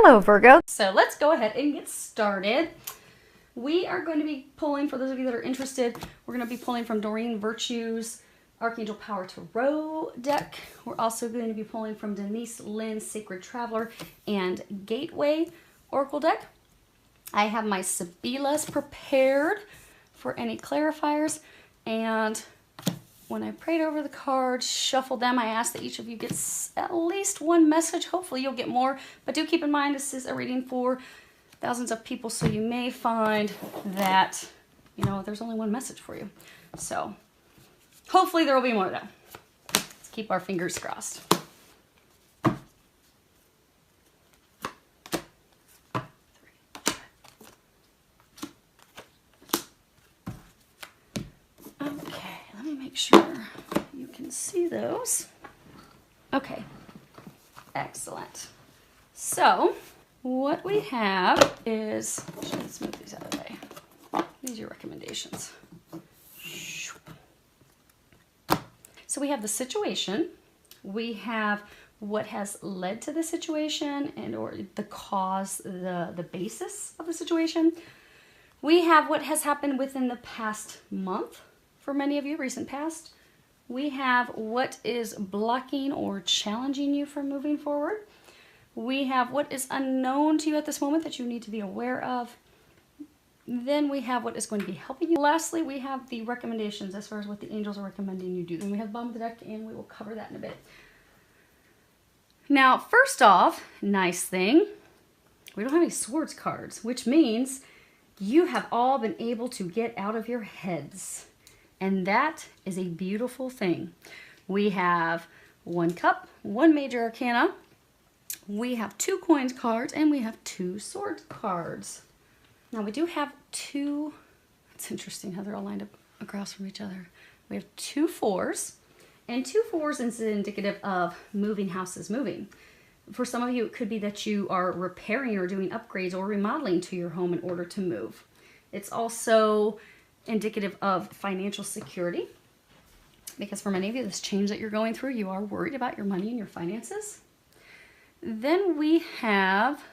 Hello, Virgo. So let's go ahead and get started. We are going to be pulling, for those of you that are interested, we're going to be pulling from Doreen Virtue's Archangel Power Tarot deck. We're also going to be pulling from Denise Lynn's Sacred Traveler and Gateway Oracle deck. I have my Sibilas prepared for any clarifiers, and when I prayed over the cards, shuffled them, I asked that each of you gets at least one message. Hopefully you'll get more, but do keep in mind this is a reading for thousands of people, so you may find that, you know, there's only one message for you. So hopefully there will be more though. Let's keep our fingers crossed. Okay, let me make sure you can see those. Okay, excellent. So what we have is, let's move these out of the way. These are your recommendations. So we have the situation, we have what has led to the situation and or the cause, the basis of the situation. We have what has happened within the past month, for many of you, recent past. We have what is blocking or challenging you from moving forward. We have what is unknown to you at this moment that you need to be aware of. Then we have what is going to be helping you. Lastly, we have the recommendations as far as what the angels are recommending you do. And we have the bottom of the deck, and we will cover that in a bit. Now, first off, nice thing, we don't have any swords cards, which means you have all been able to get out of your heads. And that is a beautiful thing. We have one cup, one major arcana. We have two coins cards, and we have two sword cards. Now we do have two, it's interesting how they're all lined up across from each other. We have two fours, and two fours is indicative of moving houses, moving. For some of you, it could be that you are repairing or doing upgrades or remodeling to your home in order to move. It's also indicative of financial security, because for many of you, this change that you're going through, you are worried about your money and your finances. Then we have,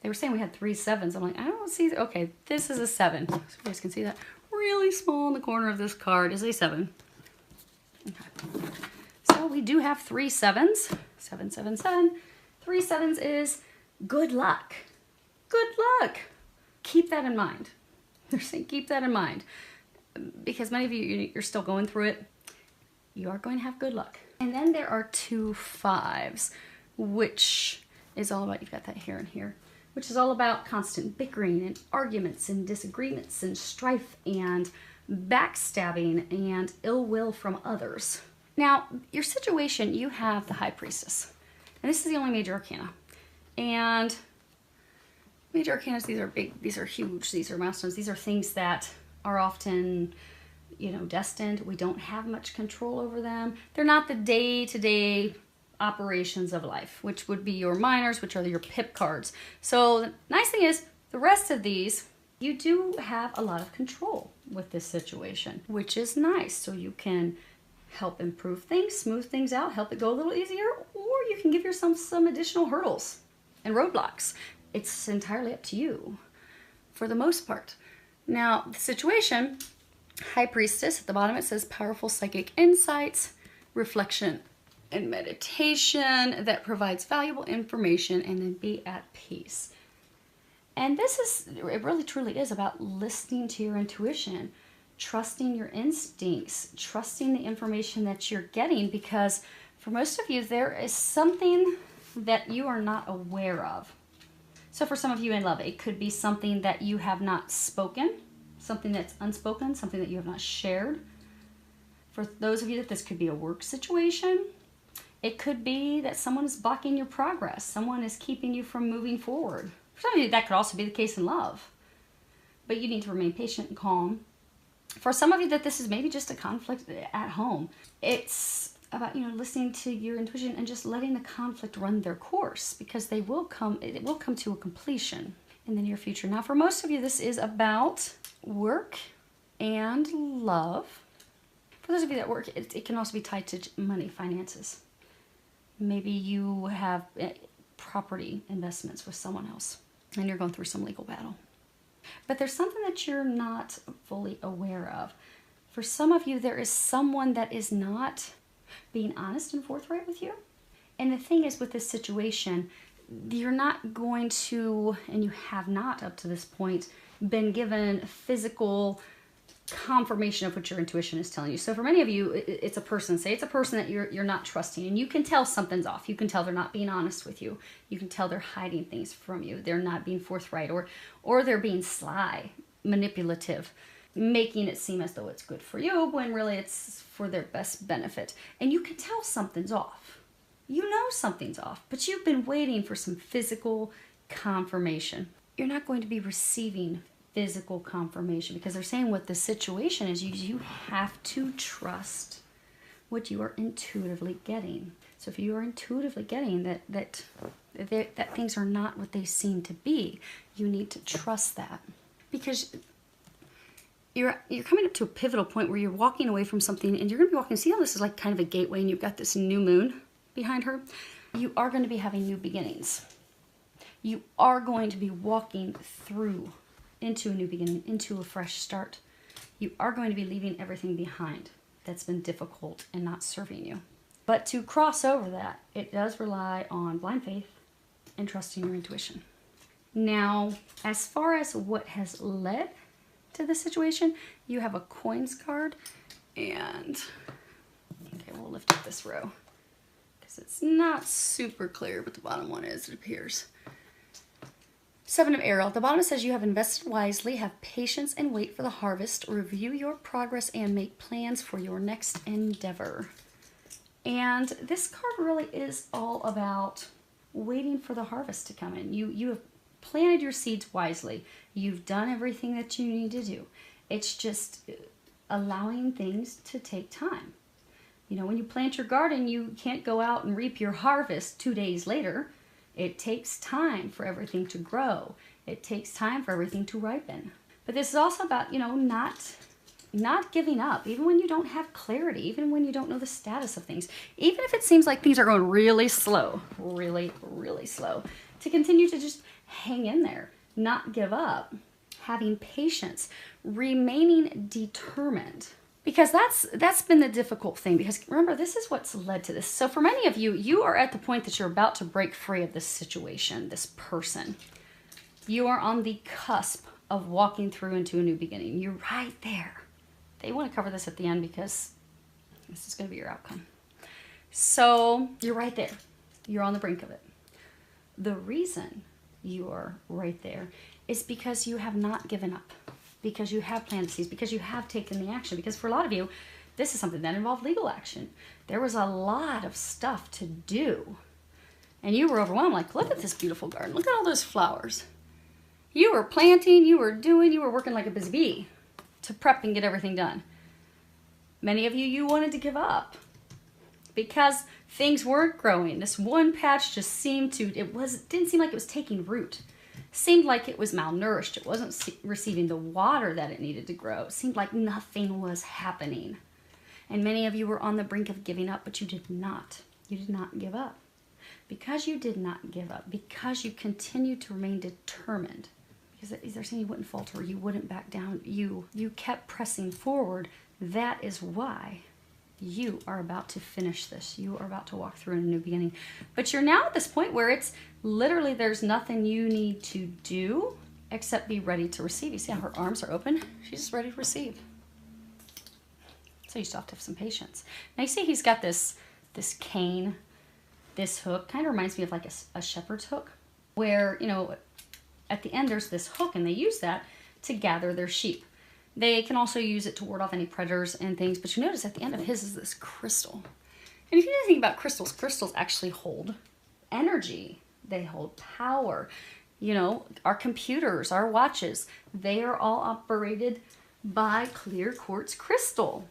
they were saying we had 3 sevens. I'm like, I don't see, okay, this is a 7. So you guys can see that really small in the corner of this card is a 7. Okay. So we do have 3 sevens. 7, 7, 7. 3 sevens is good luck. Good luck. Keep that in mind. They're saying keep that in mind. Because many of you, you're still going through it. You are going to have good luck. And then there are 2 5s, which is all about, you've got that here and here, which is all about constant bickering and arguments and disagreements and strife and backstabbing and ill will from others. Now, your situation, you have the High Priestess. And this is the only major arcana. And major arcanas, these are big, these are huge, these are milestones, these are things that are often, you know, destined. We don't have much control over them. They're not the day-to-day operations of life, which would be your minors, which are your pip cards. So the nice thing is, the rest of these, you do have a lot of control with this situation, which is nice. So you can help improve things, smooth things out, help it go a little easier, or you can give yourself some additional hurdles and roadblocks. It's entirely up to you for the most part. Now, the situation, High Priestess, at the bottom it says powerful psychic insights, reflection and meditation that provides valuable information, and then be at peace. And this is, it really truly is about listening to your intuition, trusting your instincts, trusting the information that you're getting, because for most of you, there is something that you are not aware of. So for some of you in love, it could be something that you have not spoken, something that's unspoken, something that you have not shared. For those of you that this could be a work situation, it could be that someone is blocking your progress. Someone is keeping you from moving forward. For some of you, that could also be the case in love. But you need to remain patient and calm. For some of you that this is maybe just a conflict at home. It's about, you know, listening to your intuition and just letting the conflict run their course, because they will come, it will come to a completion in the near future. Now, for most of you, this is about work and love. For those of you that work, it can also be tied to money, finances. Maybe you have property investments with someone else, and you're going through some legal battle. But there's something that you're not fully aware of. For some of you, there is someone that is not being honest and forthright with you. And the thing is, with this situation, you're not going to, and you have not up to this point, been given physical confirmation of what your intuition is telling you. So for many of you, it's a person. Say it's a person that you're not trusting, and you can tell something's off. You can tell they're not being honest with you. You can tell they're hiding things from you. They're not being forthright, or they're being sly, manipulative, making it seem as though it's good for you when really it's for their best benefit. And you can tell something's off. You know something's off, but you've been waiting for some physical confirmation. You're not going to be receiving physical confirmation because they're saying what the situation is. You have to trust what you are intuitively getting. So if you are intuitively getting that things are not what they seem to be, you need to trust that, because you're coming up to a pivotal point where you're walking away from something, and you're going to be walking. See how this is like kind of a gateway, and you've got this new moon behind her? You are going to be having new beginnings. You are going to be walking through into a new beginning, into a fresh start. You are going to be leaving everything behind that's been difficult and not serving you. But to cross over that, it does rely on blind faith and trusting your intuition. Now, as far as what has led to the situation, you have a coins card, and okay, we'll lift up this row because it's not super clear, but the bottom one is, it appears. Seven of Arrow. The bottom says you have invested wisely, have patience, and wait for the harvest. Review your progress and make plans for your next endeavor. And this card really is all about waiting for the harvest to come in. You have planted your seeds wisely. You've done everything that you need to do. It's just allowing things to take time. You know, when you plant your garden, you can't go out and reap your harvest 2 days later. It takes time for everything to grow. It takes time for everything to ripen. But this is also about, you know, not giving up, even when you don't have clarity, even when you don't know the status of things, even if it seems like things are going really slow, really, really slow, to continue to just hang in there, not give up, having patience, remaining determined. Because that's been the difficult thing, because remember, this is what's led to this. So for many of you, you are at the point that you're about to break free of this situation, this person. You are on the cusp of walking through into a new beginning. You're right there. They want to cover this at the end because this is going to be your outcome. So you're right there. You're on the brink of it. The reason you are right there is because you have not given up. Because you have planted seeds, because you have taken the action. Because for a lot of you, this is something that involved legal action. There was a lot of stuff to do. And you were overwhelmed, like, look at this beautiful garden. Look at all those flowers. You were planting, you were working like a busy bee to prep and get everything done. Many of you, you wanted to give up because things weren't growing. This one patch just seemed to, didn't seem like it was taking root. Seemed like it was malnourished. It wasn't receiving the water that it needed to grow. It seemed like nothing was happening. And many of you were on the brink of giving up, but you did not. You did not give up. Because you did not give up, because you continued to remain determined, because they're saying you wouldn't falter, you wouldn't back down, you kept pressing forward, that is why you are about to finish this. You are about to walk through a new beginning. But you're now at this point where it's literally there's nothing you need to do except be ready to receive. You see how her arms are open? She's just ready to receive. So you still have to have some patience. Now you see he's got this cane, this hook. Kind of reminds me of like a shepherd's hook, where, you know, at the end there's this hook, and they use that to gather their sheep. They can also use it to ward off any predators and things, but you notice at the end of his is this crystal. And if you think about crystals, crystals actually hold energy. They hold power. You know, our computers, our watches, they are all operated by clear quartz crystal.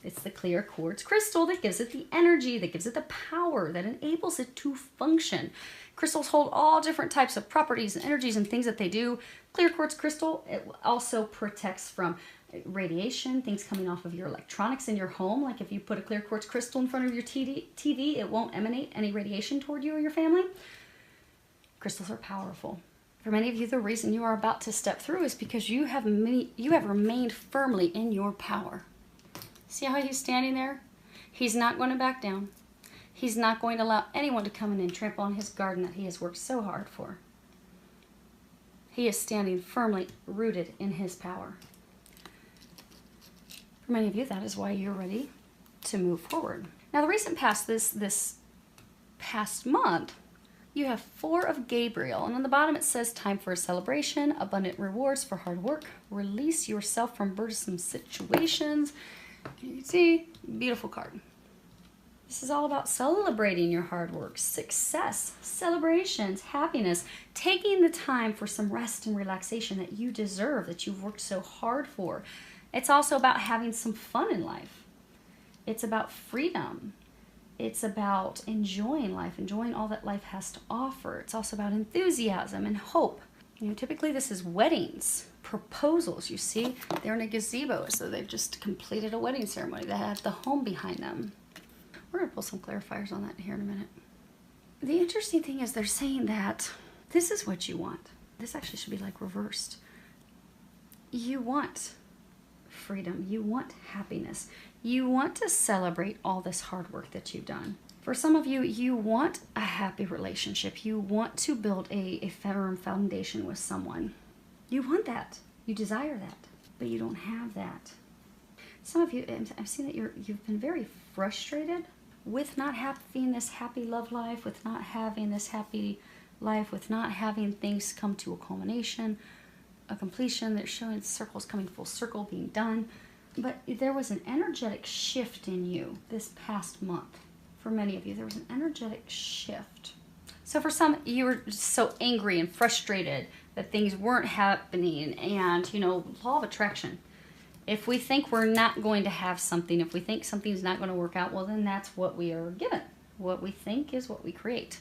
It's the clear quartz crystal that gives it the energy, that gives it the power, that enables it to function. Crystals hold all different types of properties and energies and things that they do. Clear quartz crystal, it also protects from radiation, things coming off of your electronics in your home. Like if you put a clear quartz crystal in front of your TV, it won't emanate any radiation toward you or your family. Crystals are powerful. For many of you, the reason you are about to step through is because you have remained firmly in your power. See how he's standing there? He's not going to back down. He's not going to allow anyone to come in and trample on his garden that he has worked so hard for. He is standing firmly rooted in his power. For many of you, that is why you're ready to move forward. Now, the recent past, this past month, you have 4 of Gabriel, and on the bottom it says, time for a celebration, abundant rewards for hard work, release yourself from burdensome situations. You can see, beautiful card. This is all about celebrating your hard work, success, celebrations, happiness, taking the time for some rest and relaxation that you deserve, that you've worked so hard for. It's also about having some fun in life. It's about freedom. It's about enjoying life, enjoying all that life has to offer. It's also about enthusiasm and hope. You know, typically this is weddings, proposals. You see, they're in a gazebo, so they've just completed a wedding ceremony. They have the home behind them. We're going to pull some clarifiers on that here in a minute. The interesting thing is they're saying that this is what you want. This actually should be like reversed. You want freedom. You want happiness. You want to celebrate all this hard work that you've done. For some of you, you want a happy relationship. You want to build a firm foundation with someone. You want that. You desire that, but you don't have that. Some of you, I've seen that you've been very frustrated with not having this happy love life, with not having this happy life, with not having things come to a culmination, a completion. They're showing circles coming full circle, being done. But there was an energetic shift in you this past month. For many of you, there was an energetic shift. So for some, you were just so angry and frustrated that things weren't happening. And, you know, law of attraction. If we think we're not going to have something, if we think something's not going to work out, well, then that's what we are given. What we think is what we create.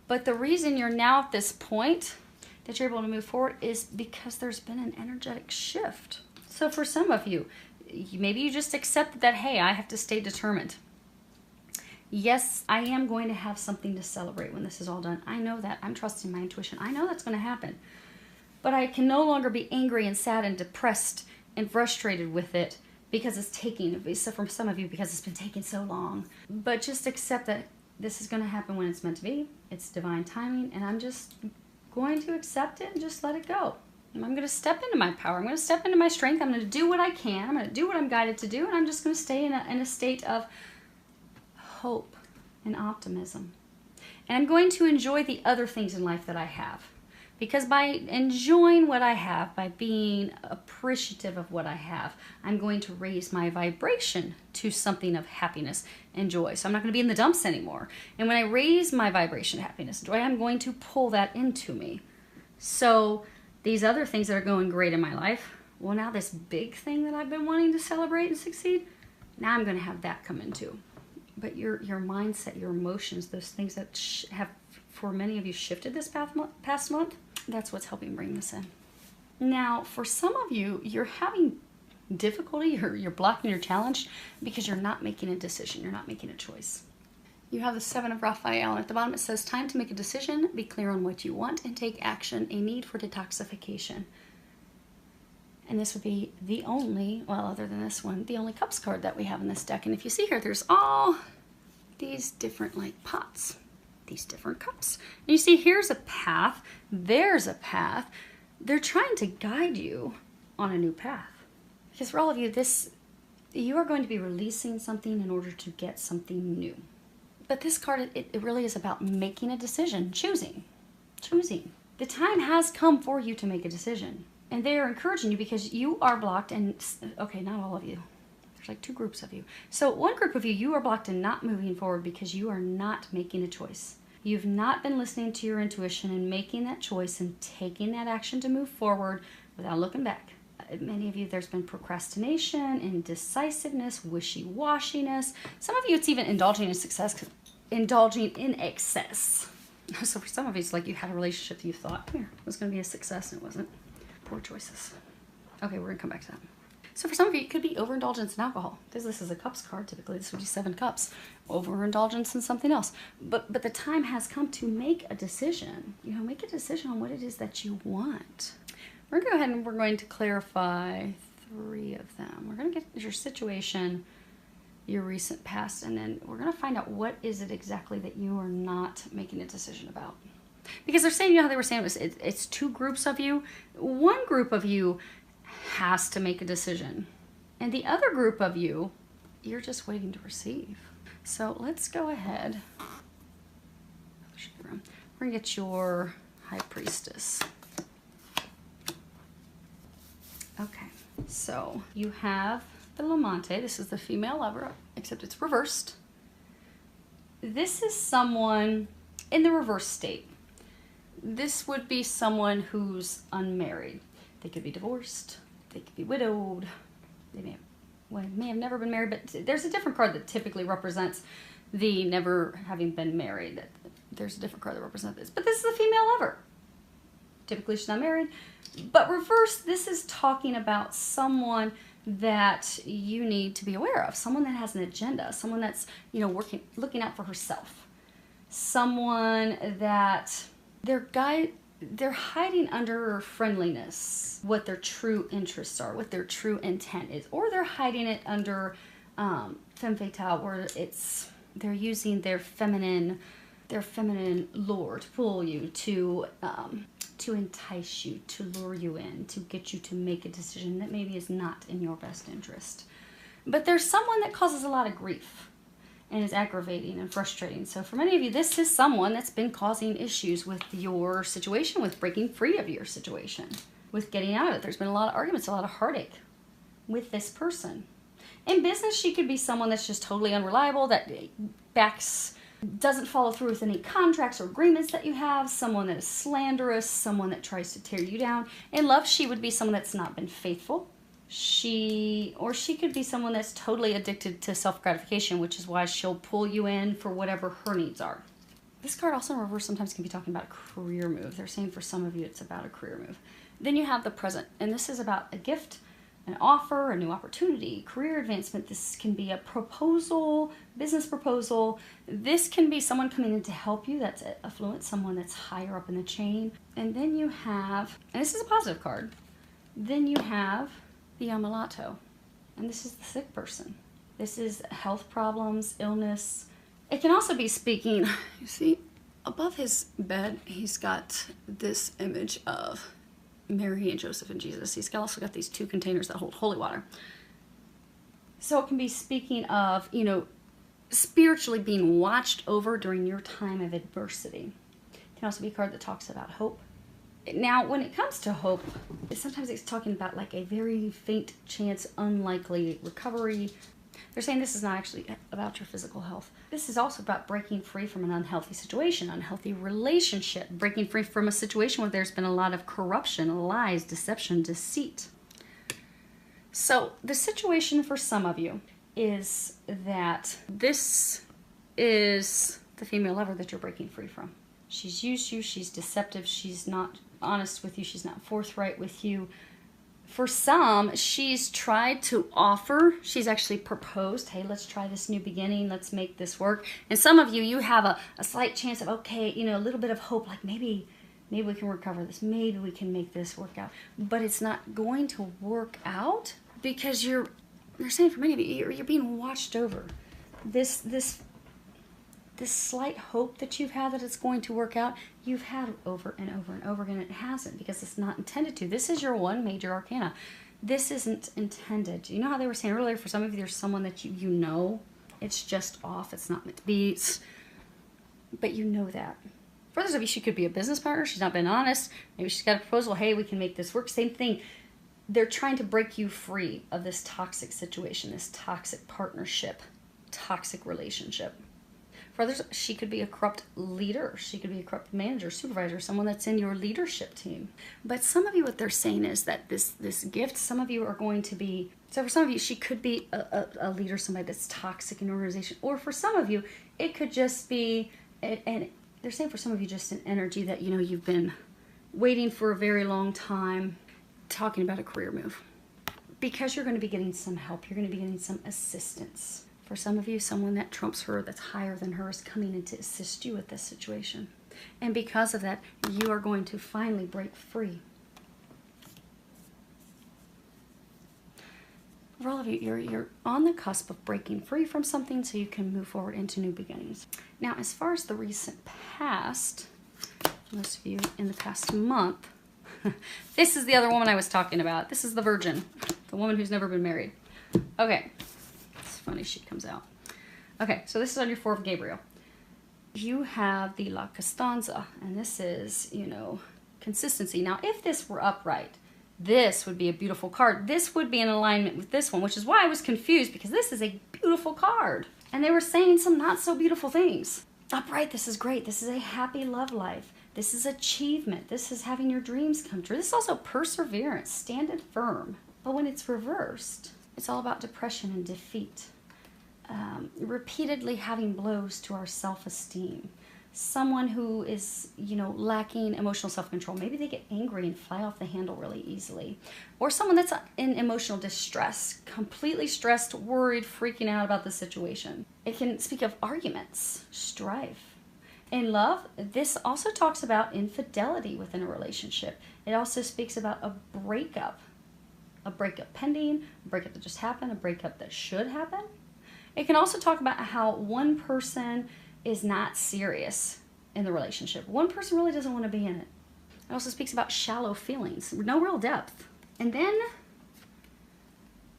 But the reason you're now at this point that you're able to move forward is because there's been an energetic shift. So for some of you, maybe you just accepted that, hey, I have to stay determined. Yes, I am going to have something to celebrate when this is all done. I know that. I'm trusting my intuition. I know that's going to happen. But I can no longer be angry and sad and depressed and frustrated with it because it's taking, so for some of you, because it's been taking so long. But just accept that this is going to happen when it's meant to be. It's divine timing, and I'm just going to accept it and just let it go. And I'm going to step into my power. I'm going to step into my strength. I'm going to do what I can. I'm going to do what I'm guided to do, and I'm just going to stay in a state of hope and optimism. And I'm going to enjoy the other things in life that I have. Because by enjoying what I have, by being appreciative of what I have, I'm going to raise my vibration to something of happiness and joy. So I'm not going to be in the dumps anymore. And when I raise my vibration to happiness and joy, I'm going to pull that into me. So these other things that are going great in my life, well, now this big thing that I've been wanting to celebrate and succeed, now I'm going to have that come into. But your mindset, your emotions, those things that have, for many of you, shifted this past month, that's what's helping bring this in. Now, for some of you, you're having difficulty, you're blocking your challenge because you're not making a decision. You're not making a choice. You have the 7 of Raphael, and at the bottom it says, time to make a decision, be clear on what you want, and take action, a need for detoxification. And this would be the only, well, other than this one, the only Cups card that we have in this deck. And if you see here, there's all these different, like, pots, these different cups. And you see, here's a path, there's a path. They're trying to guide you on a new path. Because for all of you, you are going to be releasing something in order to get something new. But this card, it really is about making a decision, choosing. The time has come for you to make a decision. And they are encouraging you because you are blocked and, okay, not all of you. There's like 2 groups of you. So one group of you, you are blocked and not moving forward because you are not making a choice. You've not been listening to your intuition and making that choice and taking that action to move forward without looking back. Many of you, there's been procrastination, indecisiveness, wishy-washiness. Some of you, it's even indulging in excess. So for some of you, it's like you had a relationship that you thought, here, it was going to be a success and it wasn't. Poor choices. Okay, we're going to come back to that. So for some of you, it could be overindulgence in alcohol, because this is a cups card. Typically, this would be 7 cups. Overindulgence in something else. But the time has come to make a decision. You know, make a decision on what it is that you want. We're going to go ahead and we're going to clarify 3 of them. We're going to get your situation, your recent past, and then we're going to find out what is it exactly that you are not making a decision about. Because they're saying, you know how they were saying it's 2 groups of you. One group of you has to make a decision. And the other group of you, you're just waiting to receive. So let's go ahead. We're going to get your High Priestess. Okay, so you have the Lamante. This is the female lover, except it's reversed. This is someone in the reverse state. This would be someone who's unmarried. They could be divorced. They could be widowed. They may have never been married, but there's a different card that typically represents the never having been married. There's a different card that represents this. But this is a female lover. Typically she's not married. But reverse, this is talking about someone that you need to be aware of. Someone that has an agenda. Someone that's, you know, looking out for herself. Someone that they're hiding under friendliness, what their true interests are, what their true intent is, or they're hiding it under femme fatale, where they're using their feminine lure to pull you, to entice you, to lure you in, to get you to make a decision that maybe is not in your best interest. But there's someone that causes a lot of grief and is aggravating and frustrating. So for many of you, this is someone that's been causing issues with your situation, with breaking free of your situation, with getting out of it. There's been a lot of arguments, a lot of heartache with this person. In business, she could be someone that's just totally unreliable, that doesn't follow through with any contracts or agreements that you have, someone that is slanderous, someone that tries to tear you down. In love, she would be someone that's not been faithful. She could be someone that's totally addicted to self-gratification, which is why she'll pull you in for whatever her needs are. This card also in reverse sometimes can be talking about a career move. They're saying for some of you it's about a career move. Then you have the present, and this is about a gift, an offer, a new opportunity, career advancement. This can be a proposal, business proposal. This can be someone coming in to help you that's affluent, someone that's higher up in the chain. And then you have, and this is a positive card, then you have the Ammalato, and this is the sick person. This is health problems, illness. It can also be speaking, you see, above his bed, he's got this image of Mary and Joseph and Jesus. He's also got these 2 containers that hold holy water. So it can be speaking of, you know, spiritually being watched over during your time of adversity. It can also be a card that talks about hope. Now, when it comes to hope, sometimes it's talking about like a very faint chance, unlikely recovery. They're saying this is not actually about your physical health. This is also about breaking free from an unhealthy situation, unhealthy relationship, breaking free from a situation where there's been a lot of corruption, lies, deception, deceit. So the situation for some of you is that this is the female lover that you're breaking free from. She's used you, she's deceptive, she's not honest with you, she's not forthright with you. For some, she's tried to offer, she's actually proposed, hey, let's try this new beginning, let's make this work. And some of you, you have a slight chance of, okay, you know, a little bit of hope, like maybe we can recover this, maybe we can make this work out. But it's not going to work out because they're saying for many of you, you're being watched over. This slight hope that you've had that it's going to work out, you've had over and over and over again. It hasn't, because it's not intended to. This is your 1 major arcana. This isn't intended. You know how they were saying earlier, for some of you, there's someone that you know, it's just off, it's not meant to be, but you know that. For others of you, she could be a business partner, she's not been honest, maybe she's got a proposal, hey, we can make this work, same thing. They're trying to break you free of this toxic situation, this toxic partnership, toxic relationship. For others, she could be a corrupt leader. She could be a corrupt manager, supervisor, someone that's in your leadership team. But some of you, what they're saying is that this gift, some of you are going to be, so for some of you, she could be a leader, somebody that's toxic in an organization. Or for some of you, it could just be, and they're saying for some of you, just an energy that, you know, you've been waiting for a very long time, talking about a career move. because you're going to be getting some help. You're going to be getting some assistance. For some of you, someone that trumps her, that's higher than her, is coming in to assist you with this situation. And because of that, you are going to finally break free. For all of you, you're on the cusp of breaking free from something so you can move forward into new beginnings. Now, as far as the recent past, most of you in the past month, this is the other woman I was talking about. This is the virgin, the woman who's never been married. Okay, it's funny she comes out. Okay, so this is on your 4 of Gabriel. You have the La Costanza, and this is, you know, consistency. Now, if this were upright, this would be a beautiful card. This would be in alignment with this one, which is why I was confused, because this is a beautiful card. And they were saying some not so beautiful things. Upright, this is great. This is a happy love life. This is achievement. This is having your dreams come true. This is also perseverance, standing firm. But when it's reversed, it's all about depression and defeat. Repeatedly having blows to our self-esteem. Someone who is, you know, lacking emotional self-control. Maybe they get angry and fly off the handle really easily. Or someone that's in emotional distress, completely stressed, worried, freaking out about the situation. It can speak of arguments, strife. In love, this also talks about infidelity within a relationship. It also speaks about a breakup pending, a breakup that just happened, a breakup that should happen. It can also talk about how one person is not serious in the relationship. One person really doesn't want to be in it. It also speaks about shallow feelings, no real depth. And then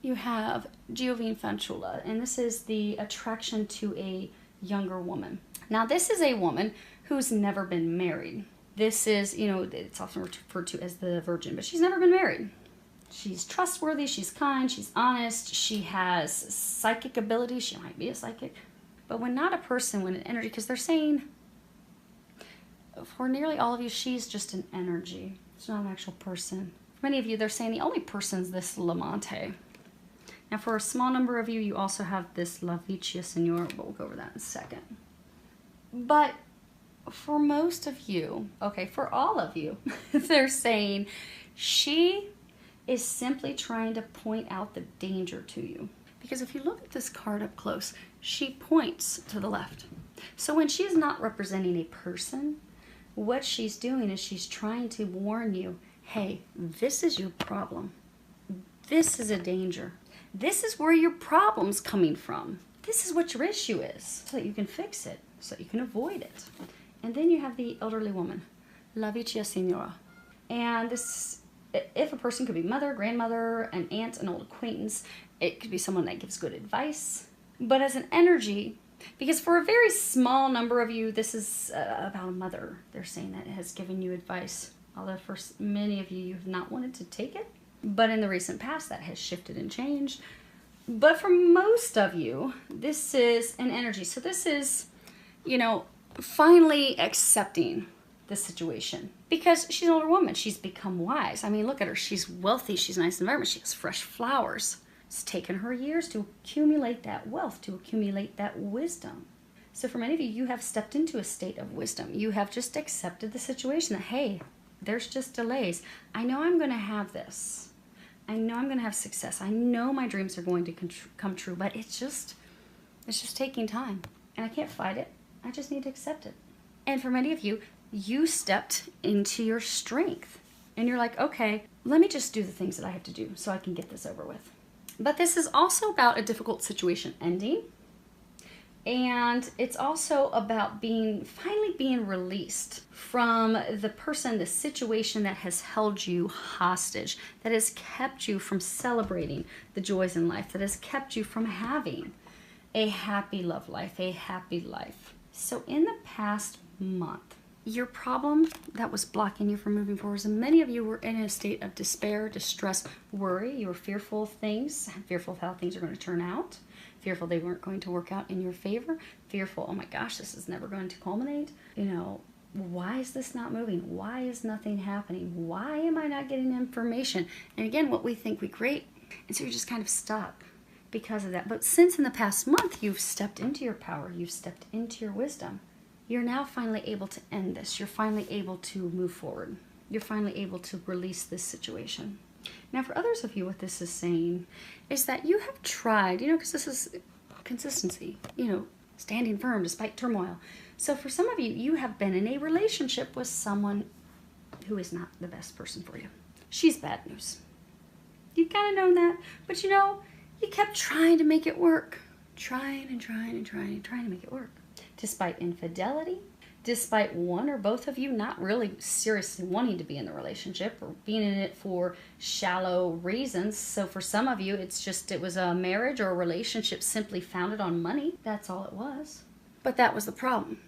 you have Giovine Fanciulla, and this is the attraction to a younger woman. Now, this is a woman who's never been married. This is, you know, it's often referred to as the virgin, but she's never been married. She's trustworthy, she's kind, she's honest, she has psychic ability, she might be a psychic. But when not a person, when an energy, because they're saying, for nearly all of you, she's just an energy. It's not an actual person. For many of you, they're saying the only person's this Lamante. Now, for a small number of you, you also have this La Vicia Signora, but we'll go over that in a second. But for most of you, okay, for all of you, they're saying she is simply trying to point out the danger to you. Because if you look at this card up close, she points to the left. So when she's not representing a person, what she's doing is she's trying to warn you, hey, this is your problem. This is a danger. This is where your problem's coming from. This is what your issue is, so that you can fix it, so that you can avoid it. And then you have the elderly woman, La Vicia Signora. And this, if a person could be mother, grandmother, an aunt, an old acquaintance, it could be someone that gives good advice. But as an energy, because for a very small number of you, this is about a mother. They're saying that has given you advice. Although for many of you, you've not wanted to take it. But in the recent past, that has shifted and changed. But for most of you, this is an energy. So this is, you know, finally accepting the situation. Because she's an older woman. She's become wise. I mean, look at her. She's wealthy. She's a nice environment. She has fresh flowers. It's taken her years to accumulate that wealth, to accumulate that wisdom. So for many of you, you have stepped into a state of wisdom. You have just accepted the situation that, hey, there's just delays. I know I'm going to have this. I know I'm going to have success. I know my dreams are going to come true, but it's just taking time. And I can't fight it. I just need to accept it. And for many of you, you stepped into your strength. And you're like, okay, let me just do the things that I have to do so I can get this over with. But this is also about a difficult situation ending. And it's also about finally being released from the person, the situation that has held you hostage, that has kept you from celebrating the joys in life, that has kept you from having a happy love life, a happy life. So in the past month, your problem that was blocking you from moving forward, and many of you were in a state of despair, distress, worry. You were fearful of things, fearful of how things are going to turn out, fearful they weren't going to work out in your favor, fearful, oh my gosh, this is never going to culminate. You know, why is this not moving? Why is nothing happening? Why am I not getting information? And again, what we think we create. And so you're just kind of stuck because of that. But since in the past month, you've stepped into your power, you've stepped into your wisdom, you're now finally able to end this. You're finally able to move forward. You're finally able to release this situation. Now, for others of you, what this is saying is that you have tried, because this is consistency, standing firm despite turmoil. So for some of you, you have been in a relationship with someone who is not the best person for you. She's bad news. You've kind of known that, but you kept trying to make it work. Trying to make it work. Despite infidelity, despite one or both of you not really seriously wanting to be in the relationship or being in it for shallow reasons. So for some of you, it was a marriage or a relationship simply founded on money. That's all it was. But that was the problem.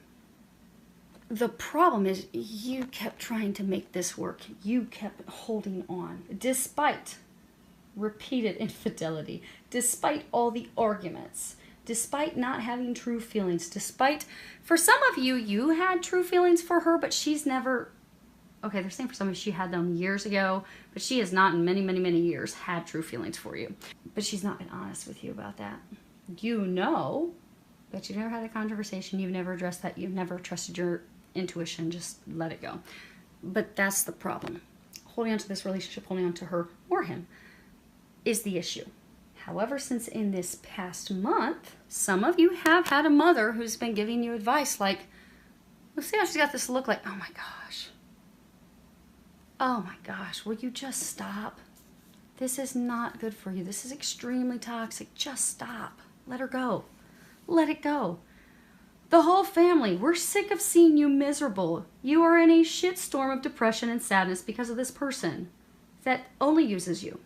The problem is you kept trying to make this work. You kept holding on despite repeated infidelity, despite all the arguments, despite not having true feelings, despite, for some of you, you had true feelings for her, but she's never, okay, they're saying for some of you, she had them years ago, but she has not in many, many, many years had true feelings for you. But she's not been honest with you about that. But you've never had a conversation, you've never addressed that, you've never trusted your intuition, just let it go. But that's the problem. Holding on to this relationship, holding on to her or him is the issue. However, since in this past month, some of you have had a mother who's been giving you advice like, well, see how she's got this look like, oh my gosh, will you just stop? This is not good for you. This is extremely toxic. Just stop. Let her go. Let it go. The whole family, we're sick of seeing you miserable. You are in a shitstorm of depression and sadness because of this person that only uses you.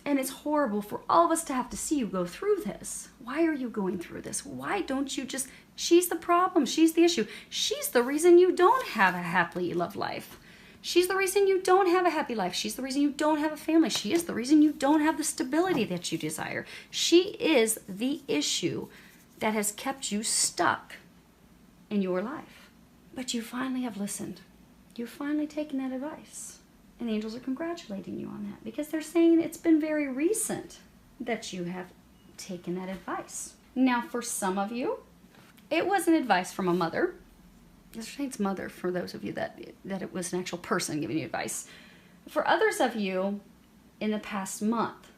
And it's horrible for all of us to have to see you go through this. Why are you going through this? Why don't you just... She's the problem. She's the issue. She's the reason you don't have a happily loved life. She's the reason you don't have a happy life. She's the reason you don't have a family. She is the reason you don't have the stability that you desire. She is the issue that has kept you stuck in your life. But you finally have listened. You've finally taken that advice. And the angels are congratulating you on that because they're saying it's been very recent that you have taken that advice. Now, for some of you, it wasn't advice from a mother. They're saying it's mother for those of you that it was an actual person giving you advice. For others of you, in the past month,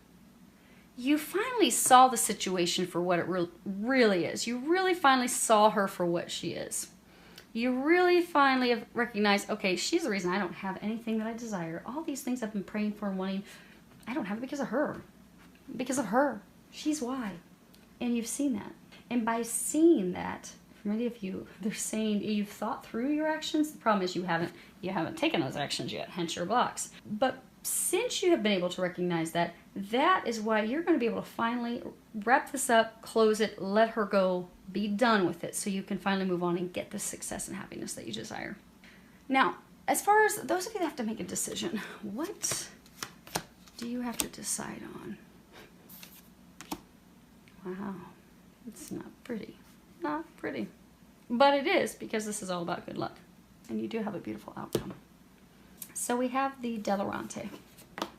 you finally saw the situation for what it really is. You really finally saw her for what she is. You really finally have recognized, okay, she's the reason I don't have anything that I desire. All these things I've been praying for and wanting, I don't have it because of her. Because of her. She's why. And you've seen that. And by seeing that, for many of you, they're saying you've thought through your actions. The problem is you haven't taken those actions yet, hence your blocks. But since you have been able to recognize that, that is why you're going to be able to finally wrap this up, close it, let her go, be done with it, so you can finally move on and get the success and happiness that you desire. Now, as far as those of you that have to make a decision, what do you have to decide on? Wow, it's not pretty. Not pretty. But it is, because this is all about good luck. And you do have a beautiful outcome. So we have the Delarante.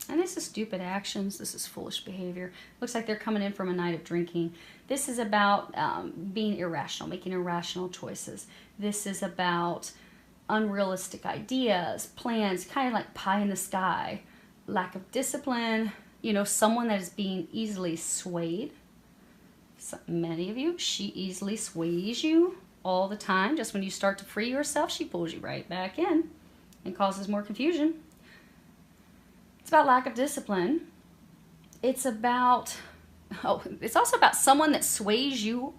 And this is stupid actions. This is foolish behavior. Looks like they're coming in from a night of drinking. This is about being irrational, making irrational choices. This is about unrealistic ideas, plans, kind of like pie in the sky. Lack of discipline. Someone that is being easily swayed. So many of you, she easily sways you all the time. Just when you start to free yourself, she pulls you right back in and causes more confusion. It's about lack of discipline. It's about, it's also about someone that sways you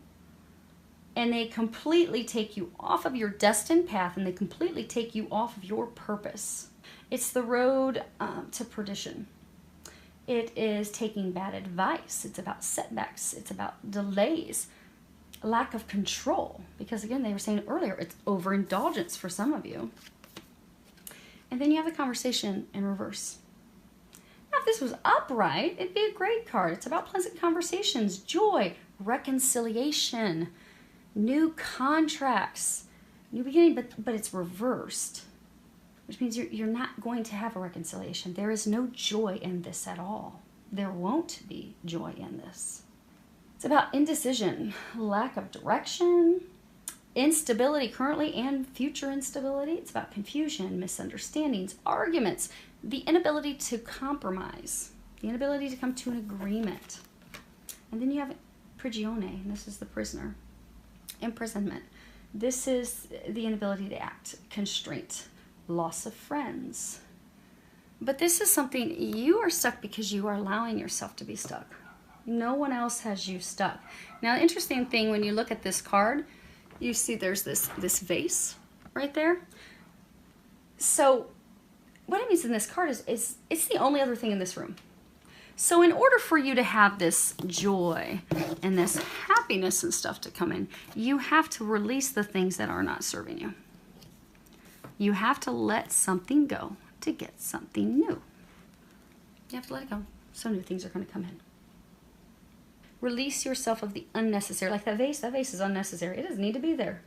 and they completely take you off of your destined path and they completely take you off of your purpose. It's the road to perdition. It is taking bad advice. It's about setbacks. It's about delays, lack of control. Because again, they were saying earlier, it's overindulgence for some of you. And then you have the conversation in reverse. Now, if this was upright, it'd be a great card. It's about pleasant conversations, joy, reconciliation, new contracts, new beginning, but it's reversed. Which means you're not going to have a reconciliation. There is no joy in this at all. There won't be joy in this. It's about indecision, lack of direction, instability currently and future instability. It's about confusion, misunderstandings, arguments, the inability to compromise, the inability to come to an agreement. And then you have prigione, and this is the prisoner. Imprisonment. This is the inability to act, constraint, loss of friends. But this is something, you are stuck because you are allowing yourself to be stuck. No one else has you stuck. Now, the interesting thing, when you look at this card, you see there's this vase right there. So what it means in this card is it's the only other thing in this room. So in order for you to have this joy and this happiness and stuff to come in, you have to release the things that are not serving you. You have to let something go to get something new. You have to let it go, so new things are going to come in. Release yourself of the unnecessary. Like that vase is unnecessary. It doesn't need to be there.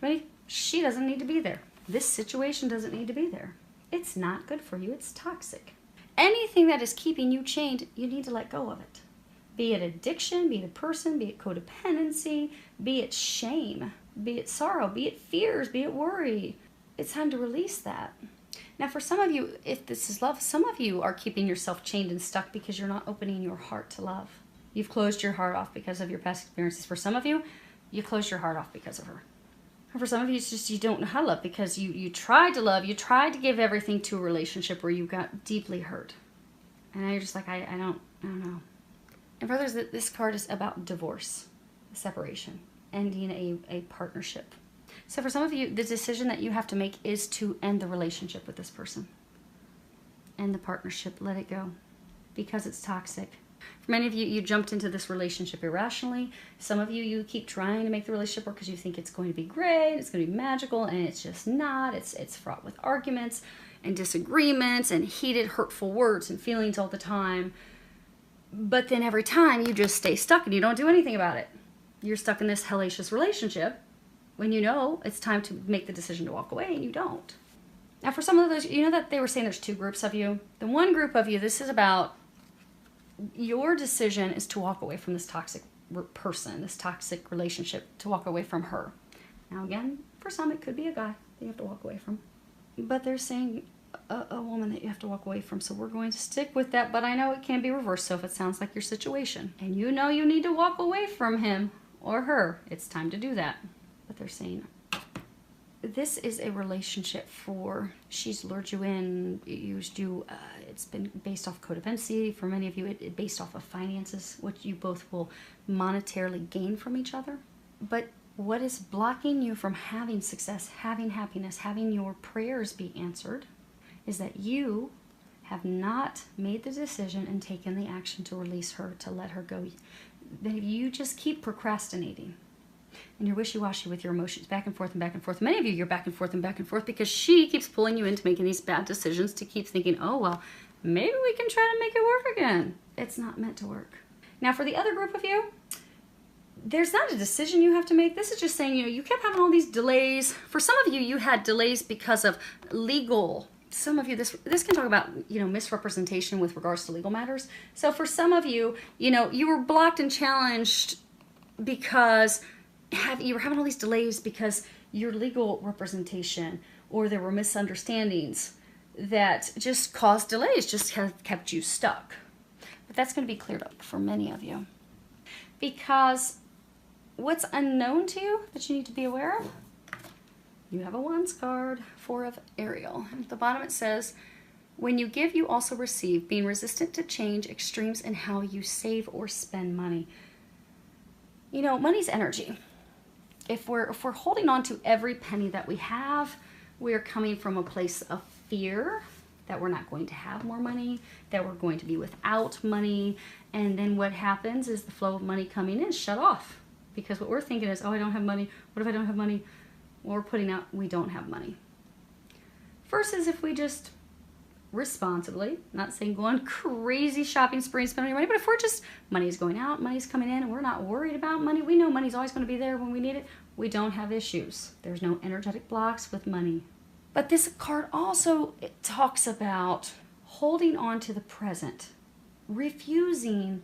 Right? She doesn't need to be there. This situation doesn't need to be there. It's not good for you. It's toxic. Anything that is keeping you chained, you need to let go of it. Be it addiction, be it a person, be it codependency, be it shame, be it sorrow, be it fears, be it worry. It's time to release that. Now, for some of you, if this is love, some of you are keeping yourself chained and stuck because you're not opening your heart to love. You've closed your heart off because of your past experiences. For some of you, you closed your heart off because of her. And for some of you, it's just you don't know how to love because you tried to love, you tried to give everything to a relationship where you got deeply hurt. And now you're just like, I don't know. And brothers, this card is about divorce, separation, ending a partnership. So for some of you, the decision that you have to make is to end the relationship with this person. End the partnership, let it go, because it's toxic. For many of you, you jumped into this relationship irrationally. Some of you, you keep trying to make the relationship work because you think it's going to be great, it's going to be magical, and it's just not. It's fraught with arguments and disagreements and heated, hurtful words and feelings all the time. But then every time you just stay stuck and you don't do anything about it. You're stuck in this hellacious relationship when you know it's time to make the decision to walk away and you don't. Now for some of those, you know that they were saying there's two groups of you. The one group of you, this is about your decision is to walk away from this toxic person, this toxic relationship, to walk away from her. Now again, for some it could be a guy that you have to walk away from. But they're saying a woman that you have to walk away from. So we're going to stick with that, but I know it can be reversed. So if it sounds like your situation and you know you need to walk away from him or her, it's time to do that. But they're saying this is a relationship for, she's lured you in, used you, it's been based off codependency. For many of you, it based off of finances, which you both will monetarily gain from each other. But what is blocking you from having success, having happiness, having your prayers be answered is that you have not made the decision and taken the action to release her, to let her go. That you just keep procrastinating. And you're wishy-washy with your emotions, back and forth and back and forth. Many of you, you're back and forth because she keeps pulling you into making these bad decisions to keep thinking, oh, well, maybe we can try to make it work again. It's not meant to work. Now, for the other group of you, there's not a decision you have to make. This is just saying, you kept having all these delays. For some of you, you had delays because of legal. Some of you, this can talk about, misrepresentation with regards to legal matters. So for some of you, you were blocked and challenged because you were having all these delays because your legal representation or there were misunderstandings that just caused delays, just have kept you stuck. But that's going to be cleared up for many of you. Because what's unknown to you that you need to be aware of? You have a Wands card, Four of Ariel. And at the bottom it says, when you give, you also receive, being resistant to change, extremes in how you save or spend money. Money's energy. If we're holding on to every penny that we have, we're coming from a place of fear that we're not going to have more money, that we're going to be without money, and then what happens is the flow of money coming in is shut off. Because what we're thinking is, oh, I don't have money. What if I don't have money? Well, we're putting out, we don't have money. Versus if we just responsibly, not saying go on crazy shopping spree and spend all your money, but if we're just, money's going out, money's coming in, and we're not worried about money, we know money's always going to be there when we need it, we don't have issues. There's no energetic blocks with money. But this card also, it talks about holding on to the present, refusing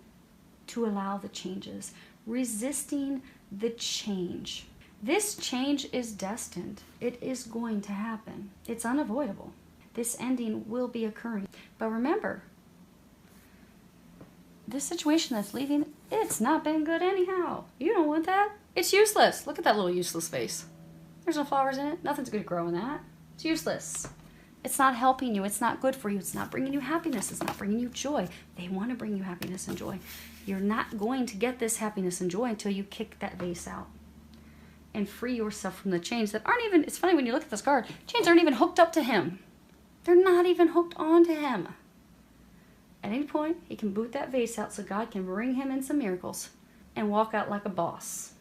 to allow the changes, resisting the change. This change is destined. It is going to happen. It's unavoidable. This ending will be occurring. But remember, this situation that's leaving, it's not been good anyhow. You don't want that. It's useless. Look at that little useless face. There's no flowers in it. Nothing's going to grow in that. It's useless. It's not helping you. It's not good for you. It's not bringing you happiness. It's not bringing you joy. They want to bring you happiness and joy. You're not going to get this happiness and joy until you kick that vase out and free yourself from the chains that aren't even, it's funny when you look at this card, chains aren't even hooked up to him. They're not even hooked onto him. At any point, he can boot that vase out so God can bring him in some miracles and walk out like a boss.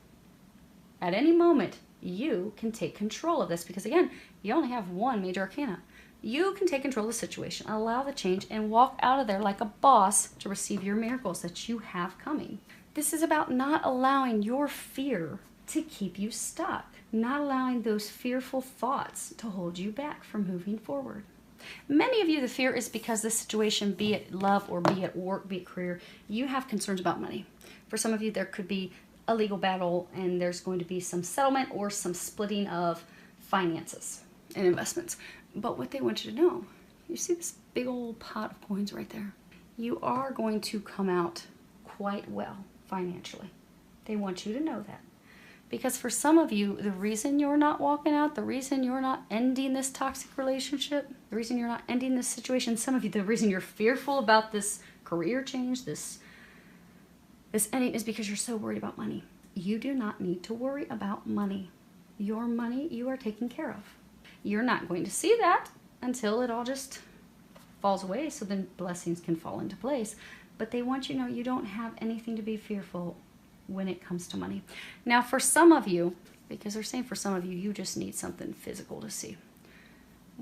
At any moment, you can take control of this because, again, you only have one major arcana. You can take control of the situation, allow the change, and walk out of there like a boss to receive your miracles that you have coming. This is about not allowing your fear to keep you stuck, not allowing those fearful thoughts to hold you back from moving forward. Many of you, the fear is because this situation, be it love or be it work, be it career, you have concerns about money. For some of you, there could be a legal battle and there's going to be some settlement or some splitting of finances and investments. But what they want you to know, you see this big old pot of coins right there? You are going to come out quite well financially. They want you to know that. Because for some of you, the reason you're not walking out, the reason you're not ending this toxic relationship, the reason you're not ending this situation, some of you, the reason you're fearful about this career change, this ending is because you're so worried about money. You do not need to worry about money. Your money you are taken care of. You're not going to see that until it all just falls away so then blessings can fall into place. But they want you to know you don't have anything to be fearful when it comes to money. Now for some of you, because they're saying for some of you, you just need something physical to see.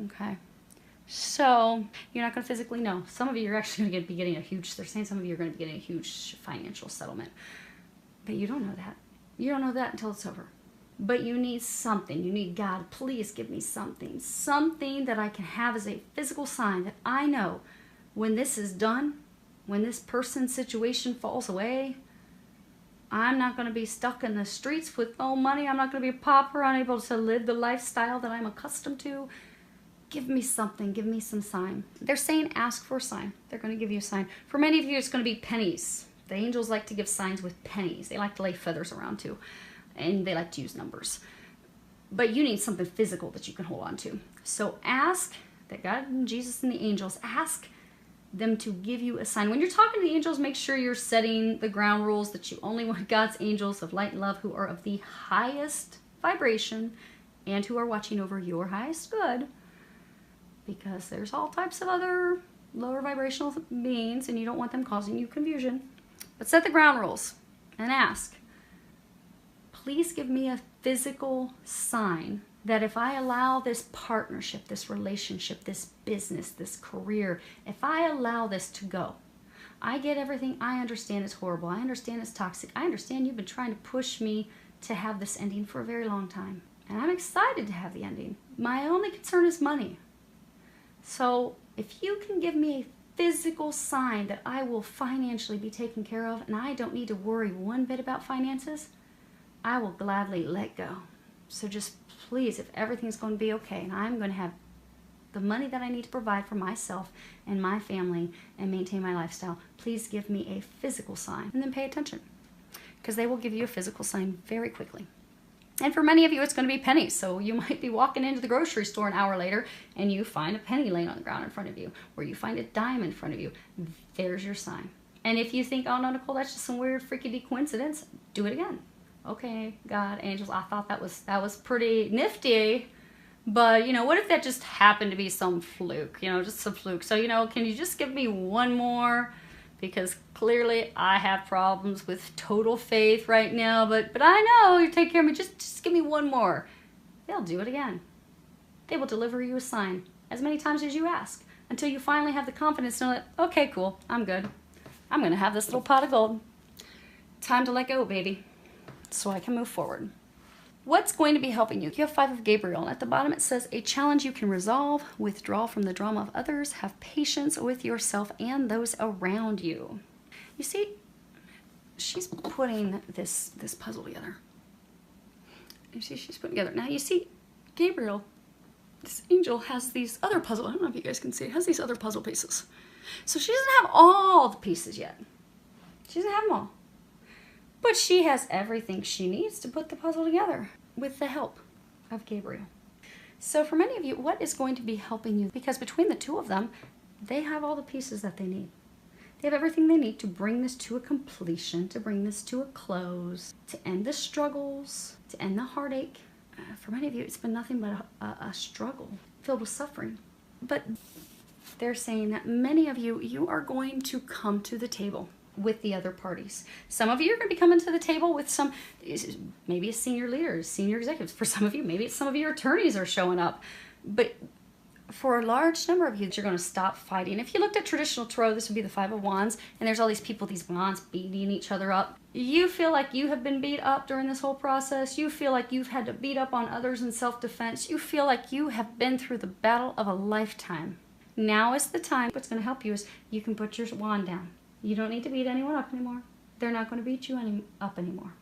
Okay. So you're not going to physically know. Some of you are actually going to be getting a huge, they're saying some of you are going to be getting a huge financial settlement. But you don't know that. You don't know that until it's over. But you need something. You need God, please give me something. Something that I can have as a physical sign that I know when this is done, when this person's situation falls away, I'm not going to be stuck in the streets with no money. I'm not going to be a pauper, unable to live the lifestyle that I'm accustomed to. Give me something. Give me some sign. They're saying ask for a sign. They're going to give you a sign. For many of you, it's going to be pennies. The angels like to give signs with pennies. They like to lay feathers around too. And they like to use numbers. But you need something physical that you can hold on to. So ask that God and Jesus and the angels, ask them to give you a sign. When you're talking to the angels, make sure you're setting the ground rules that you only want God's angels of light and love who are of the highest vibration and who are watching over your highest good, because there's all types of other lower vibrational beings and you don't want them causing you confusion. But set the ground rules and ask, please give me a physical sign that if I allow this partnership, this relationship, this business, this career, if I allow this to go, I get everything. I understand it's horrible. I understand it's toxic. I understand you've been trying to push me to have this ending for a very long time. And I'm excited to have the ending. My only concern is money. So if you can give me a physical sign that I will financially be taken care of and I don't need to worry one bit about finances, I will gladly let go. So just please, if everything's going to be okay and I'm going to have the money that I need to provide for myself and my family and maintain my lifestyle, please give me a physical sign and then pay attention, because they will give you a physical sign very quickly. And for many of you, it's going to be pennies. So you might be walking into the grocery store an hour later and you find a penny laying on the ground in front of you, or you find a dime in front of you. There's your sign. And if you think, oh no, Nicole, that's just some weird freaky coincidence, do it again. Okay, God, angels, I thought that was pretty nifty, but you know, what if that just happened to be some fluke, you know, just some fluke. So, you know, can you just give me one more? Because clearly I have problems with total faith right now, but I know you take care of me. Just give me one more. They'll do it again. They will deliver you a sign as many times as you ask until you finally have the confidence to know that, okay, cool, I'm good. I'm going to have this little pot of gold. Time to let go, baby, so I can move forward. What's going to be helping you? You have 5 of Gabriel, and at the bottom it says, a challenge you can resolve, withdraw from the drama of others, have patience with yourself and those around you. You see, she's putting this puzzle together. You see, she's putting together. Now you see, Gabriel, this angel has these other puzzle. I don't know if you guys can see. It has these other puzzle pieces. So she doesn't have all the pieces yet. She doesn't have them all. But she has everything she needs to put the puzzle together with the help of Gabriel. So for many of you, what is going to be helping you? Because between the two of them, they have all the pieces that they need. They have everything they need to bring this to a completion, to bring this to a close, to end the struggles, to end the heartache. For many of you, it's been nothing but a struggle filled with suffering. But they're saying that many of you, you are going to come to the table with the other parties. Some of you are going to be coming to the table with some, maybe it's senior leaders, senior executives. For some of you, maybe it's some of your attorneys are showing up. But for a large number of you, you're going to stop fighting. If you looked at traditional tarot, this would be the Five of Wands, and there's all these people, these wands beating each other up. You feel like you have been beat up during this whole process. You feel like you've had to beat up on others in self-defense. You feel like you have been through the battle of a lifetime. Now is the time. What's going to help you is you can put your wand down. You don't need to beat anyone up anymore. They're not going to beat you up anymore.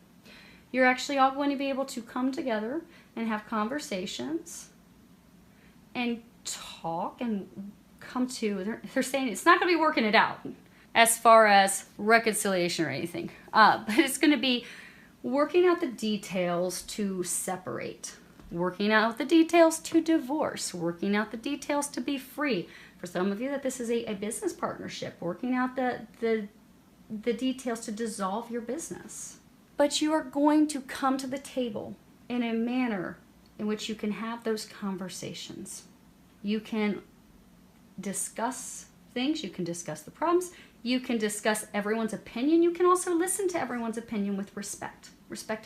You're actually all going to be able to come together and have conversations and talk and come to, they're saying it's not going to be working it out as far as reconciliation or anything, but it's going to be working out the details to separate, working out the details to divorce, working out the details to be free. For some of you, that this is a business partnership, working out the details to dissolve your business. But you are going to come to the table in a manner in which you can have those conversations. You can discuss things, you can discuss the problems, you can discuss everyone's opinion, you can also listen to everyone's opinion with respect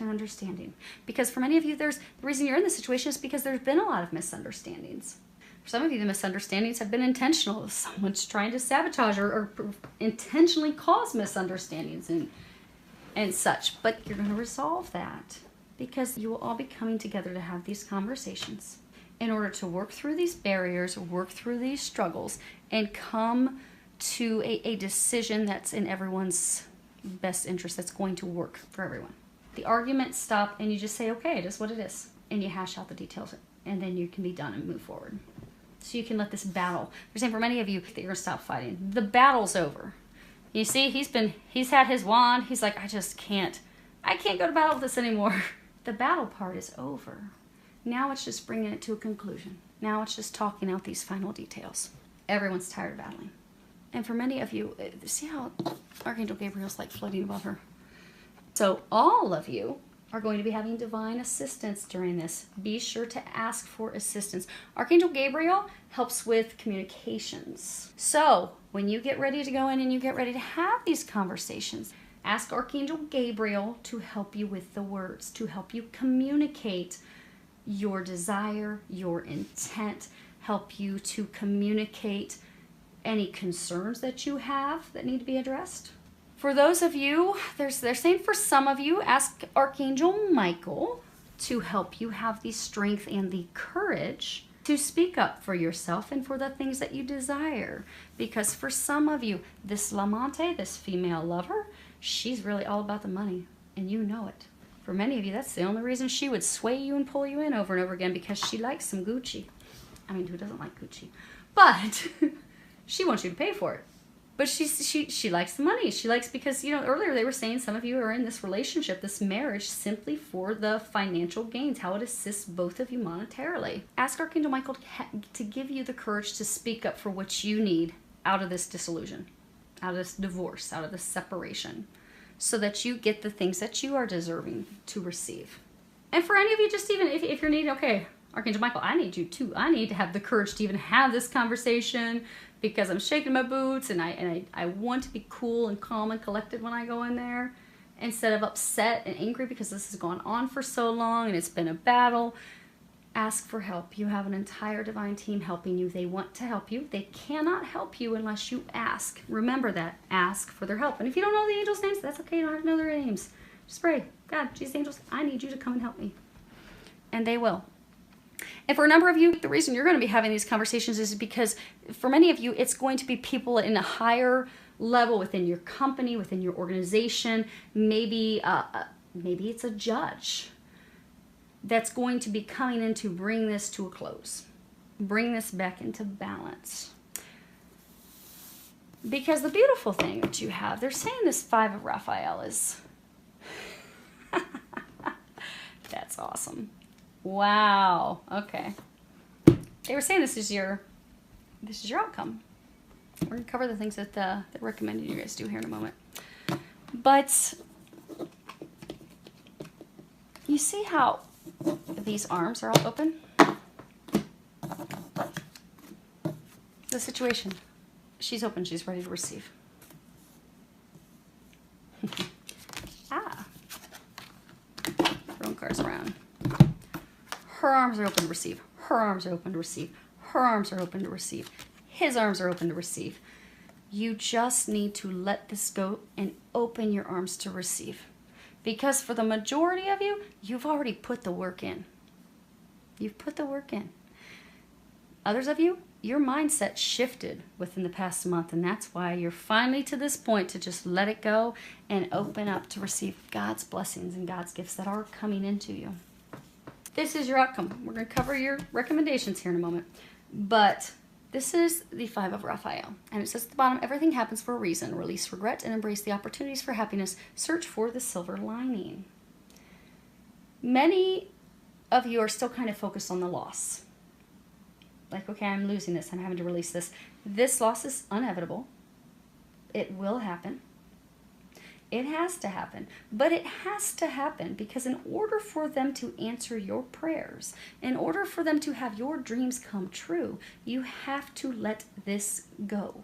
and understanding. Because for many of you, the reason you're in this situation is because there's been a lot of misunderstandings. For some of you, the misunderstandings have been intentional. Someone's trying to sabotage or intentionally cause misunderstandings and such. But you're going to resolve that because you will all be coming together to have these conversations in order to work through these barriers, work through these struggles, and come to a decision that's in everyone's best interest, that's going to work for everyone. The arguments stop and you just say, okay, it is what it is. And you hash out the details and then you can be done and move forward. So you can let this battle, they're saying for many of you that you're gonna stop fighting. The battle's over. You see, he's had his wand. He's like, I can't go to battle with this anymore. The battle part is over. Now it's just bringing it to a conclusion. Now it's just talking out these final details. Everyone's tired of battling. And for many of you, see how Archangel Gabriel's like floating above her? So all of you are going to be having divine assistance during this. Be sure to ask for assistance. Archangel Gabriel helps with communications. So when you get ready to go in and you get ready to have these conversations, ask Archangel Gabriel to help you with the words, to help you communicate your desire, your intent, help you to communicate any concerns that you have that need to be addressed. For those of you, they're saying for some of you, ask Archangel Michael to help you have the strength and the courage to speak up for yourself and for the things that you desire. Because for some of you, this Lamante, this female lover, she's really all about the money, and you know it. For many of you, that's the only reason she would sway you and pull you in over and over again, because she likes some Gucci. I mean, who doesn't like Gucci? But she wants you to pay for it. But she likes the money. She likes, because, you know, earlier they were saying some of you are in this relationship, this marriage, simply for the financial gains, how it assists both of you monetarily. Ask Archangel Michael to give you the courage to speak up for what you need out of this disillusion, out of this divorce, out of this separation, so that you get the things that you are deserving to receive. And for any of you, just even if you're needing, okay, Archangel Michael, I need you too. I need to have the courage to even have this conversation, because I'm shaking my boots and I want to be cool and calm and collected when I go in there, instead of upset and angry because this has gone on for so long and it's been a battle. Ask for help. You have an entire divine team helping you. They want to help you. They cannot help you unless you ask. Remember that. Ask for their help. And if you don't know the angels' names, that's okay. You don't have to know their names. Just pray, God, Jesus, angels, I need you to come and help me. And they will. And for a number of you, the reason you're going to be having these conversations is because for many of you, it's going to be people in a higher level within your company, within your organization. Maybe it's a judge. that's going to be coming in to bring this to a close. Bring this back into balance. Because the beautiful thing that you have, they're saying this Five of Raphael is... That's awesome. Wow. Okay. They were saying this is your outcome. We're going to cover the things that they're recommending you guys do here in a moment. But you see how these arms are all open? The situation. She's open. She's ready to receive. Throwing cards around. Her arms are open to receive. Her arms are open to receive. Her arms are open to receive. His arms are open to receive. You just need to let this go and open your arms to receive. Because for the majority of you, you've already put the work in. You've put the work in. Others of you, your mindset shifted within the past month, and that's why you're finally to this point to just let it go and open up to receive God's blessings and God's gifts that are coming into you. This is your outcome. We're going to cover your recommendations here in a moment. But this is the Five of Raphael. And it says at the bottom, everything happens for a reason. Release regret and embrace the opportunities for happiness. Search for the silver lining. Many of you are still kind of focused on the loss. Like, okay, I'm losing this. I'm having to release this. This loss is inevitable. It will happen. It has to happen. But it has to happen because in order for them to answer your prayers, in order for them to have your dreams come true, you have to let this go.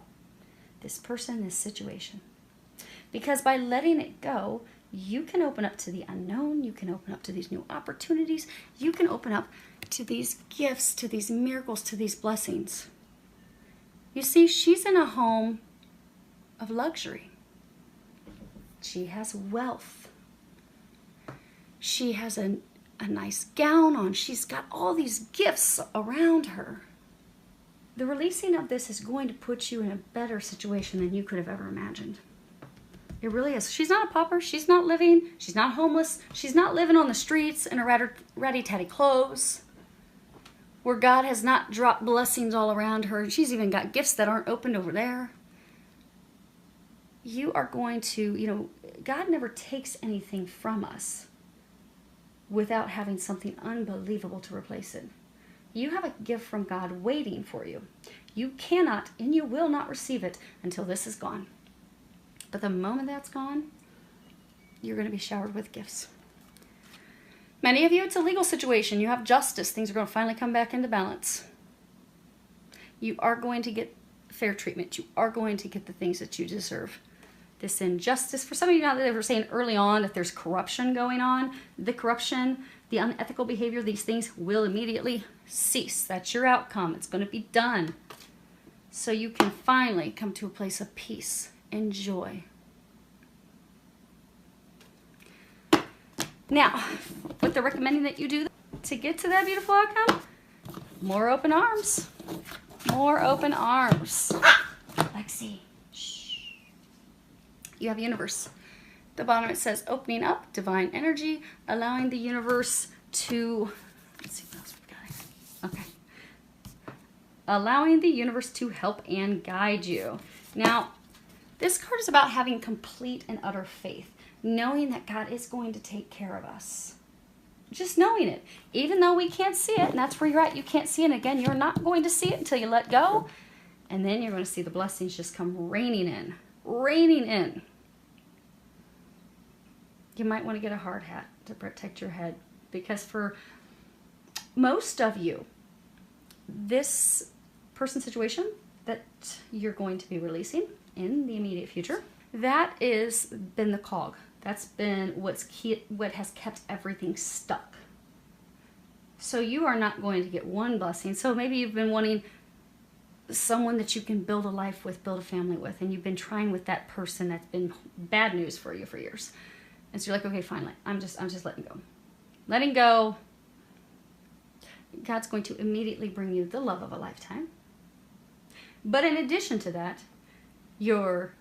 This person, this situation. Because by letting it go, you can open up to the unknown. You can open up to these new opportunities. You can open up to these gifts, to these miracles, to these blessings. You see, she's in a home of luxury. She has wealth. She has a nice gown on. She's got all these gifts around her. The releasing of this is going to put you in a better situation than you could have ever imagined. It really is. She's not a pauper. She's not living. She's not homeless. She's not living on the streets in her ratty-tatty clothes, where God has not dropped blessings all around her. She's even got gifts that aren't opened over there. You are going to, God never takes anything from us without having something unbelievable to replace it. You have a gift from God waiting for you. You cannot and you will not receive it until this is gone. But the moment that's gone, you're going to be showered with gifts. Many of you, it's a legal situation. You have justice. Things are going to finally come back into balance. You are going to get fair treatment. You are going to get the things that you deserve. This injustice, for some of you now that they were saying early on that there's corruption going on, the corruption, the unethical behavior, these things will immediately cease. That's your outcome. It's going to be done. So you can finally come to a place of peace and joy. Now, what they're recommending that you do to get to that beautiful outcome, more open arms. More open arms. Lexi, shh. You have universe. At the bottom it says opening up, divine energy, allowing the universe to, let's see what else we've got here. Okay. Allowing the universe to help and guide you. Now, this card is about having complete and utter faith, knowing that God is going to take care of us. Just knowing it, even though we can't see it, and that's where you're at, you can't see it. And again, you're not going to see it until you let go, and then you're going to see the blessings just come raining in, raining in. You might want to get a hard hat to protect your head, because for most of you, this person situation that you're going to be releasing in the immediate future, that is been the cog. That's been what has kept everything stuck. So you are not going to get one blessing. So maybe you've been wanting someone that you can build a life with, build a family with, and you've been trying with that person that's been bad news for you for years. And so you're like, okay, finally, I'm just letting go. Letting go. God's going to immediately bring you the love of a lifetime. But in addition to that, your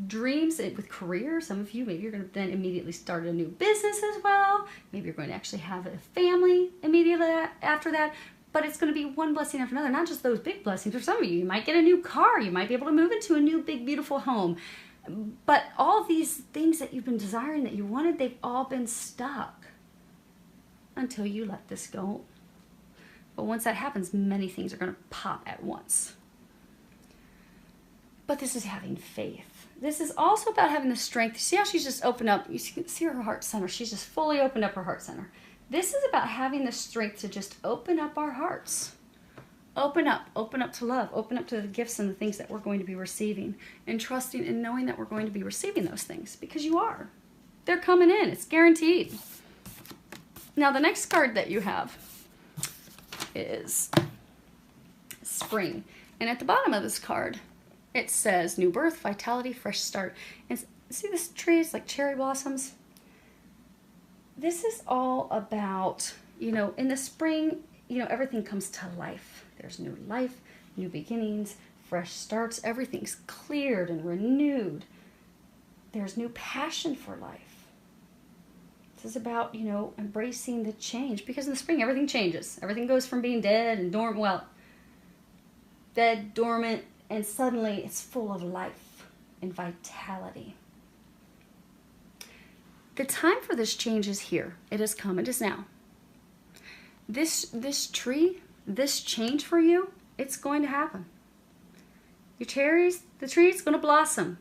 dreams with career. Some of you, maybe you're going to then immediately start a new business as well. Maybe you're going to actually have a family immediately after that. But it's going to be one blessing after another, not just those big blessings. For some of you, you might get a new car. You might be able to move into a new, big, beautiful home. But all these things that you've been desiring, that you wanted, they've all been stuck until you let this go. But once that happens, many things are going to pop at once. But this is having faith. This is also about having the strength. See how she's just opened up? You see her heart center. She's just fully opened up her heart center. This is about having the strength to just open up our hearts. Open up to love. Open up to the gifts and the things that we're going to be receiving. And trusting and knowing that we're going to be receiving those things. Because you are. They're coming in. It's guaranteed. Now the next card that you have is Spring. And at the bottom of this card, it says new birth, vitality, fresh start. And see this tree? It's like cherry blossoms. This is all about, in the spring, everything comes to life. There's new life, new beginnings, fresh starts. Everything's cleared and renewed. There's new passion for life. This is about, embracing the change. Because in the spring, everything changes. Everything goes from being dead and dormant, dead, dormant, and suddenly it's full of life and vitality. The time for this change is here. It has come. It is now. This tree, this change for you, it's going to happen. Your cherries, the tree's going to blossom.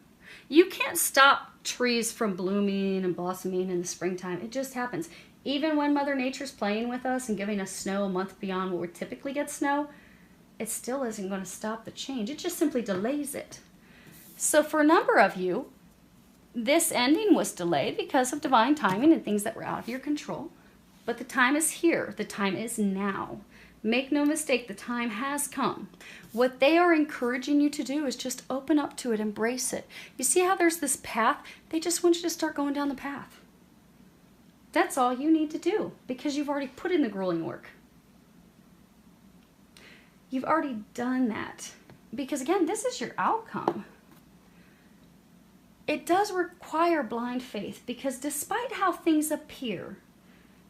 You can't stop trees from blooming and blossoming in the springtime. It just happens. Even when Mother Nature's playing with us and giving us snow a month beyond what we typically get snow, it still isn't going to stop the change. It just simply delays it. So for a number of you, this ending was delayed because of divine timing and things that were out of your control. But the time is here. The time is now. Make no mistake, the time has come. What they are encouraging you to do is just open up to it, embrace it. You see how there's this path? They just want you to start going down the path. That's all you need to do because you've already put in the grueling work. You've already done that. Because again, this is your outcome. It does require blind faith because despite how things appear,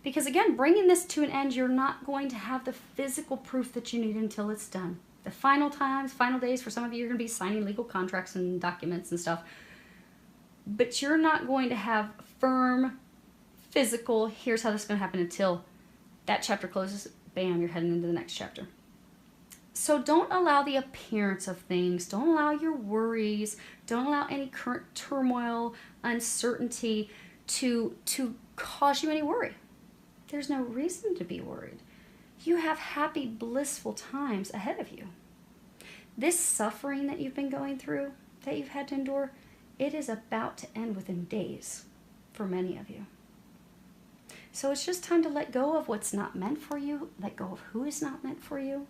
because again, bringing this to an end, you're not going to have the physical proof that you need until it's done. The final times, final days, for some of you, you're going to be signing legal contracts and documents and stuff. But you're not going to have firm, physical, here's how this is going to happen until that chapter closes, bam, you're heading into the next chapter. So don't allow the appearance of things, don't allow your worries, don't allow any current turmoil, uncertainty to cause you any worry. There's no reason to be worried. You have happy, blissful times ahead of you. This suffering that you've been going through, that you've had to endure, it is about to end within days for many of you. So it's just time to let go of what's not meant for you, let go of who is not meant for you,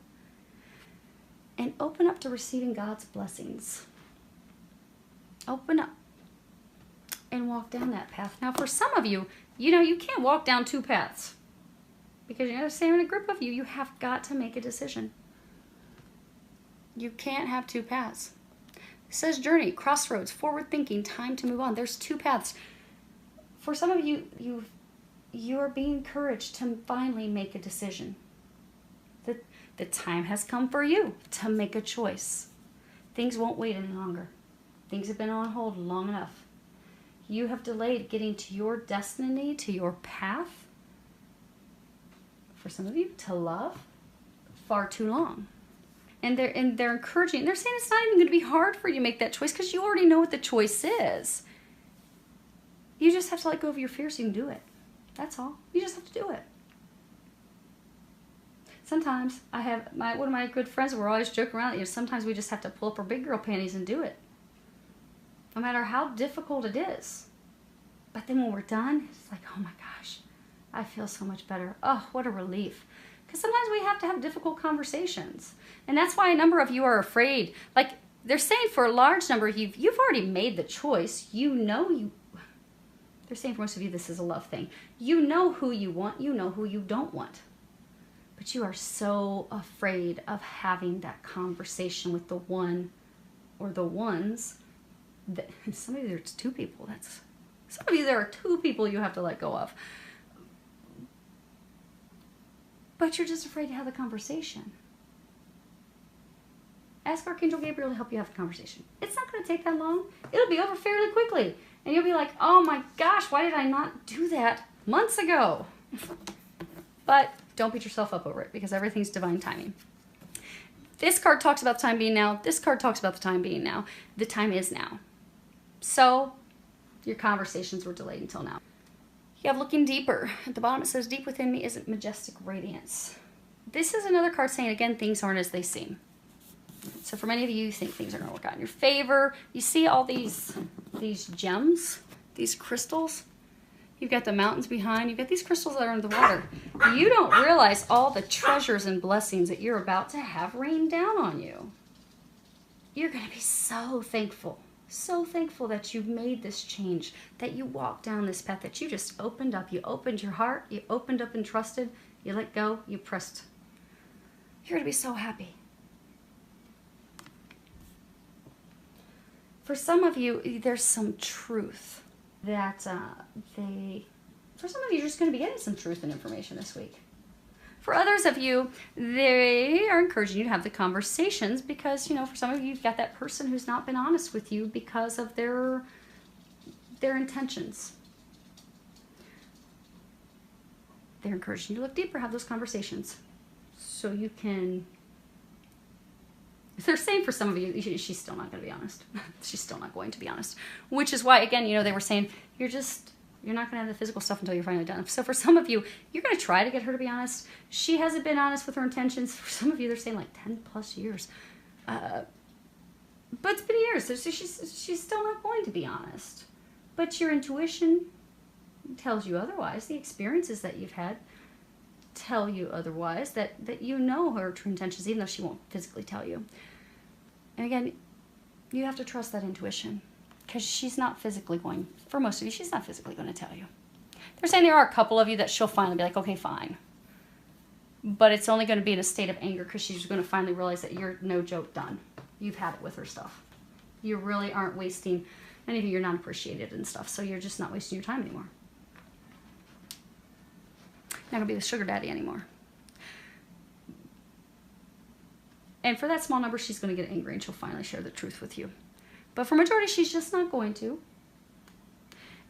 and open up to receiving God's blessings. Open up and walk down that path. Now, for some of you, you can't walk down two paths. Because saying in a group of you, you have got to make a decision. You can't have two paths. It says journey, crossroads, forward thinking, time to move on. There's two paths. For some of you, you're being encouraged to finally make a decision. The time has come for you to make a choice. Things won't wait any longer. Things have been on hold long enough. You have delayed getting to your destiny, to your path, for some of you, to love, far too long. And they're encouraging, they're saying it's not even going to be hard for you to make that choice because you already know what the choice is. You just have to let go of your fear so you can do it. That's all. You just have to do it. Sometimes I have one of my good friends, we're always joking around, sometimes we just have to pull up our big girl panties and do it. No matter how difficult it is. But then when we're done, it's like, oh my gosh, I feel so much better. Oh, what a relief. Because sometimes we have to have difficult conversations. And that's why a number of you are afraid. Like they're saying for a large number of you, you've already made the choice. They're saying for most of you, this is a love thing. You know who you want. You know who you don't want. But you are so afraid of having that conversation with the one or the ones Some of you, there's two people. Some of you, there are two people you have to let go of. But you're just afraid to have the conversation. Ask Archangel Gabriel to help you have the conversation. It's not going to take that long. It'll be over fairly quickly. And you'll be like, oh my gosh, why did I not do that months ago? But don't beat yourself up over it, because everything's divine timing. This card talks about the time being now. This card talks about the time being now. The time is now. So your conversations were delayed until now. You have looking deeper. At the bottom it says, deep within me is majestic radiance. This is another card saying, again, things aren't as they seem. So for many of you, you think things are going to work out in your favor. You see all these gems, these crystals. You've got the mountains behind. You've got these crystals that are under the water. You don't realize all the treasures and blessings that you're about to have rain down on you. You're going to be so thankful that you've made this change, that you walked down this path, that you just opened up. You opened your heart. You opened up and trusted. You let go. You pressed. You're going to be so happy. For some of you, there's some truth that for some of you, you're just going to be getting some truth and information this week. For others of you, they are encouraging you to have the conversations because, for some of you, you've got that person who's not been honest with you because of their intentions. They're encouraging you to look deeper, have those conversations so you can... They're saying for some of you, she's still not going to be honest. She's still not going to be honest. Which is why, again, they were saying, you're not going to have the physical stuff until you're finally done. So for some of you, you're going to try to get her to be honest. She hasn't been honest with her intentions. For some of you, they're saying like 10 plus years. But it's been years. So she's still not going to be honest. But your intuition tells you otherwise. The experiences that you've had tell you otherwise, that you know her true intentions, even though she won't physically tell you. And again, you have to trust that intuition, because she's not physically going, for most of you, she's not physically going to tell you. They're saying there are a couple of you that she'll finally be like, okay, fine. But it's only going to be in a state of anger, because she's going to finally realize that you're, no joke, done. You've had it with her stuff. You really aren't wasting, many of you, you're not appreciated and stuff, so you're just not wasting your time anymore. Not going to be the sugar daddy anymore. And for that small number, she's going to get angry and she'll finally share the truth with you. But for majority, she's just not going to.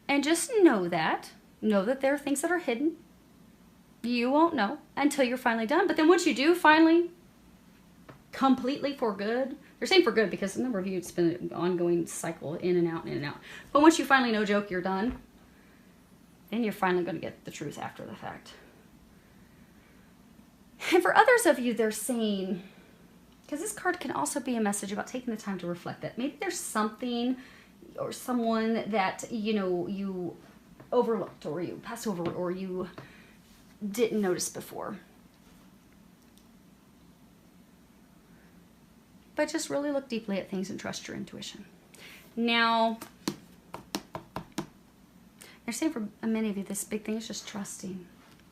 And just know that there are things that are hidden. You won't know until you're finally done. But then once you do finally, completely for good, they're saying for good because a number of you, it's been an ongoing cycle, in and out, in and out. But once you finally, no joke, you're done, then you're finally going to get the truth after the fact. And for others of you, they're saying, because this card can also be a message about taking the time to reflect, that maybe there's something or someone that, you overlooked, or you passed over, or you didn't notice before. But just really look deeply at things and trust your intuition. Now, they're saying for many of you, this big thing is just trusting.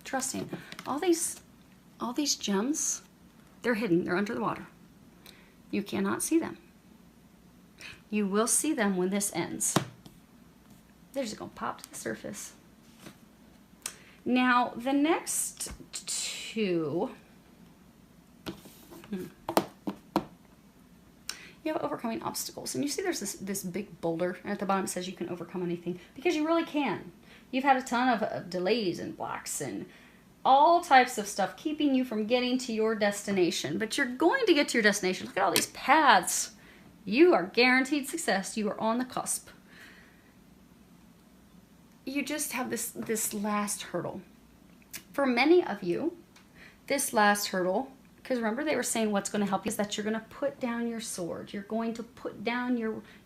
Trusting. All these gems, they're hidden. They're under the water. You cannot see them. You will see them when this ends. They're just going to pop to the surface. Now, the next two... You have overcoming obstacles. And you see there's this big boulder. And at the bottom it says you can overcome anything. Because you really can. You've had a ton of delays and blocks and all types of stuff keeping you from getting to your destination. But you're going to get to your destination. Look at all these paths. You are guaranteed success. You are on the cusp. You just have this last hurdle. For many of you, this last hurdle, because remember they were saying what's going to help you is that you're going to put down your sword. You're going to put down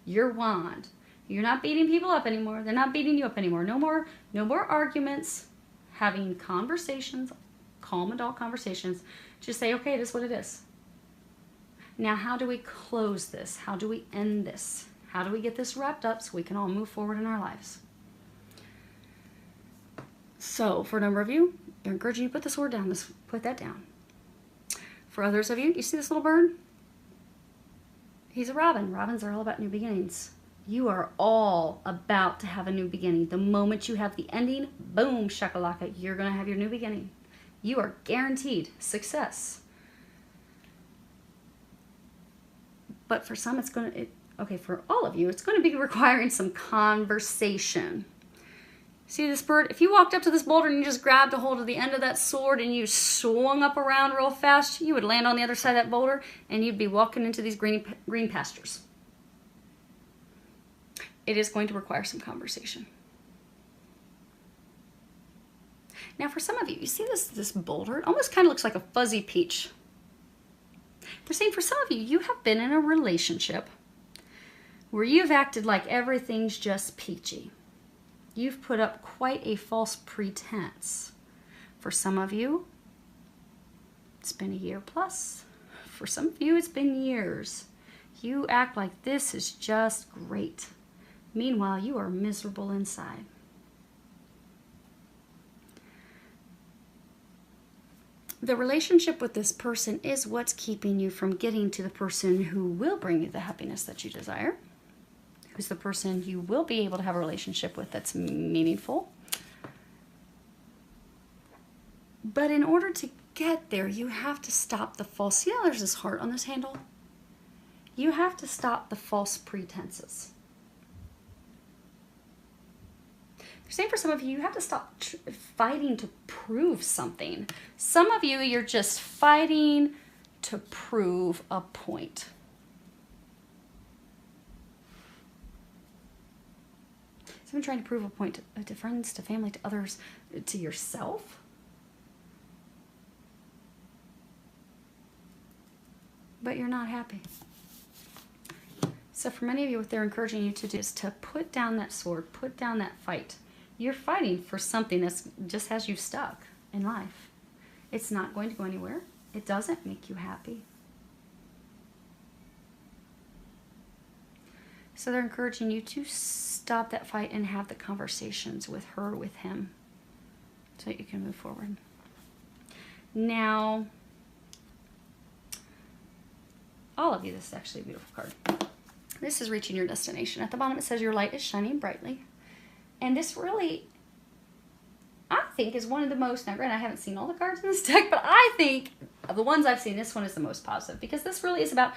your wand. You're not beating people up anymore. They're not beating you up anymore. No more arguments. Having conversations, calm adult conversations. Just say, okay, it is what it is. Now, how do we close this? How do we end this? How do we get this wrapped up so we can all move forward in our lives? So, for a number of you, they're encouraging you to put the sword down. Put that down. For others of you, you see this little bird? He's a robin. Robins are all about new beginnings. You are all about to have a new beginning. The moment you have the ending, boom, shakalaka, you're going to have your new beginning. You are guaranteed success. But for some, it's going to, okay, for all of you, it's going to be requiring some conversation. See this bird? If you walked up to this boulder and you just grabbed a hold of the end of that sword and you swung up around real fast, you would land on the other side of that boulder and you'd be walking into these green pastures. It is going to require some conversation. Now for some of you, you see this boulder? It almost kind of looks like a fuzzy peach. They're saying for some of you, you have been in a relationship where you've acted like everything's just peachy. You've put up quite a false pretense. For some of you, it's been a year plus. For some of you, it's been years. You act like this is just great. Meanwhile, you are miserable inside. The relationship with this person is what's keeping you from getting to the person who will bring you the happiness that you desire. Who's the person you will be able to have a relationship with that's meaningful. But in order to get there, you have to stop the false, see how there's this heart on this handle? You have to stop the false pretenses. They're saying for some of you, you have to stop fighting to prove something. Some of you, you're just fighting to prove a point. Someone trying to prove a point to friends, to family, to others, to yourself. But you're not happy. So for many of you, what they're encouraging you to do is to put down that sword, put down that fight. You're fighting for something that just has you stuck in life. It's not going to go anywhere. It doesn't make you happy. So they're encouraging you to stop that fight and have the conversations with her, with him, so that you can move forward. Now, all of you, this is actually a beautiful card. This is reaching your destination. At the bottom it says your light is shining brightly. And this really, I think, is one of the most, now granted I haven't seen all the cards in this deck, but I think of the ones I've seen, this one is the most positive. Because this really is about,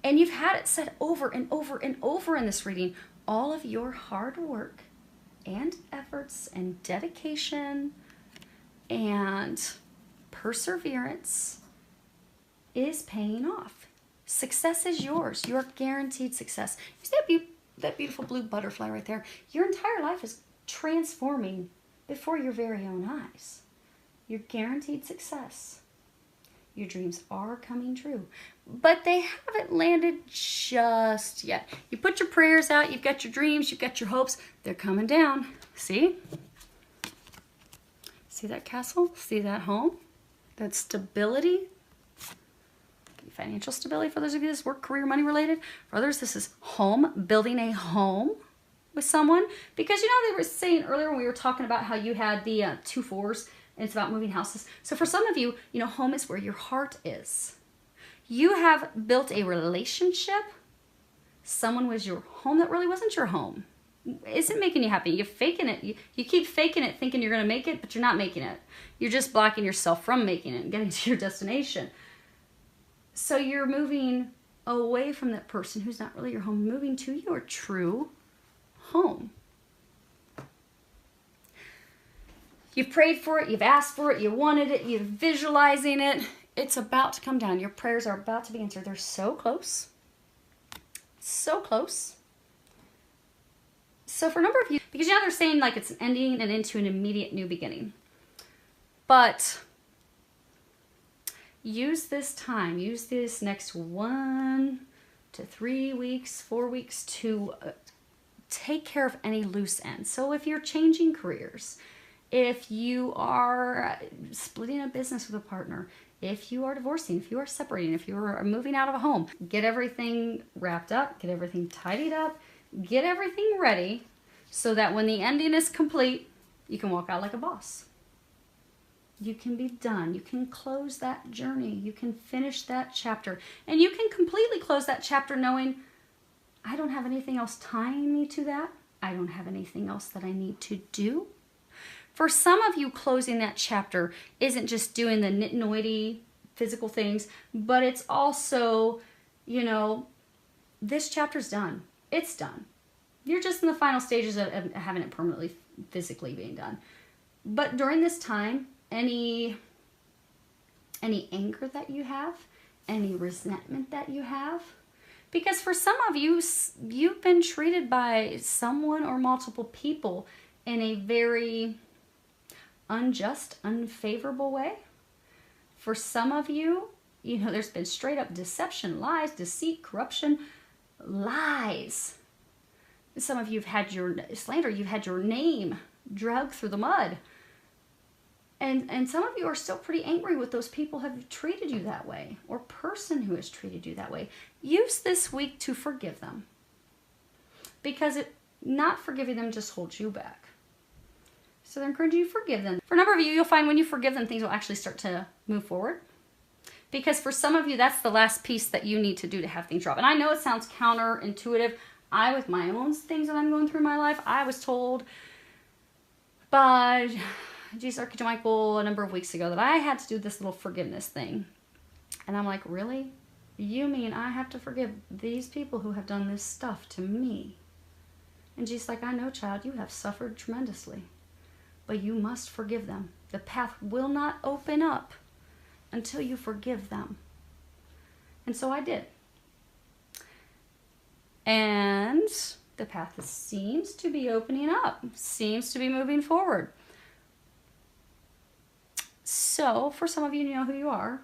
and you've had it said over and over and over in this reading, all of your hard work and efforts and dedication and perseverance is paying off. Success is yours. You're guaranteed success. You see that beautiful blue butterfly right there? Your entire life is transforming before your very own eyes. You're guaranteed success. Your dreams are coming true, but they haven't landed just yet. You put your prayers out, you've got your dreams, you've got your hopes, they're coming down. See? See that castle? See that home? That stability? Financial stability for those of you this work, career, money related. For others, this is home, building a home with someone. Because you know, they were saying earlier when we were talking about how you had the 2 4s, and it's about moving houses. So for some of you, you know, home is where your heart is. You have built a relationship. Someone was your home that really wasn't your home. Isn't making you happy. You're faking it. You keep faking it, thinking you're going to make it, but you're not making it. You're just blocking yourself from making it and getting to your destination. So you're moving away from that person who's not really your home, moving to your true home. You've prayed for it, you've asked for it, you wanted it, you're visualizing it. It's about to come down. Your prayers are about to be answered. They're so close. So close. So for a number of you, because you know they're saying like it's an ending and into an immediate new beginning. But use this time, use this next 1 to 3 weeks, 4 weeks to take care of any loose ends. So if you're changing careers, if you are splitting a business with a partner, if you are divorcing, if you are separating, if you are moving out of a home, get everything wrapped up, get everything tidied up, get everything ready so that when the ending is complete, you can walk out like a boss. You can be done. You can close that journey. You can finish that chapter. And you can completely close that chapter knowing I don't have anything else tying me to that. I don't have anything else that I need to do. For some of you, closing that chapter isn't just doing the nitty-gritty physical things, but it's also, you know, this chapter's done. It's done. You're just in the final stages of having it permanently, physically being done. But during this time, any anger that you have, any resentment that you have, because for some of you, you've been treated by someone or multiple people in a very unjust, unfavorable way. For some of you, you know, there's been straight up deception, lies, deceit, corruption, lies. Some of you have had your slander, you've had your name dragged through the mud. And some of you are still pretty angry with those people who have treated you that way, or person who has treated you that way. Use this week to forgive them. Because not forgiving them just holds you back. So they're encouraging you to forgive them. For a number of you, you'll find when you forgive them, things will actually start to move forward. Because for some of you, that's the last piece that you need to do to have things drop. And I know it sounds counterintuitive. With my own things that I'm going through in my life, I was told by Jesus Archangel Michael a number of weeks ago that I had to do this little forgiveness thing. And I'm like, really? You mean I have to forgive these people who have done this stuff to me? And Jesus like, I know, child, you have suffered tremendously. But you must forgive them. The path will not open up until you forgive them. And so I did. And the path seems to be opening up, seems to be moving forward. So for some of you, you know who you are.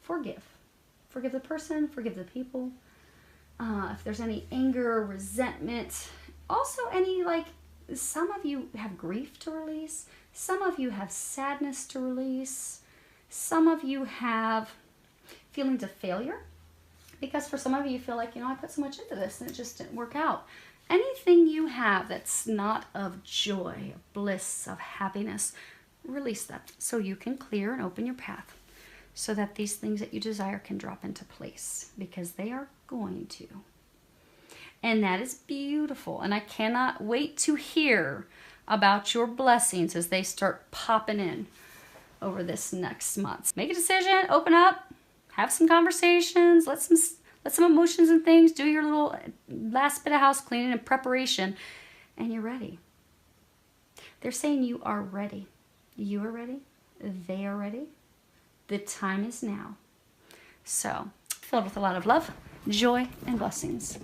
Forgive. Forgive the person, forgive the people. If there's any anger, resentment, also any, like, some of you have grief to release. Some of you have sadness to release. Some of you have feelings of failure. Because for some of you, you feel like, you know, I put so much into this and it just didn't work out. Anything you have that's not of joy, of bliss, of happiness, release that so you can clear and open your path so that these things that you desire can drop into place, because they are going to. And that is beautiful. And I cannot wait to hear about your blessings as they start popping in over this next month. Make a decision, open up, have some conversations, let some emotions and things, do your little last bit of house cleaning and preparation, and you're ready. They're saying you are ready. You are ready. They are ready. The time is now. So, filled with a lot of love, joy, and blessings.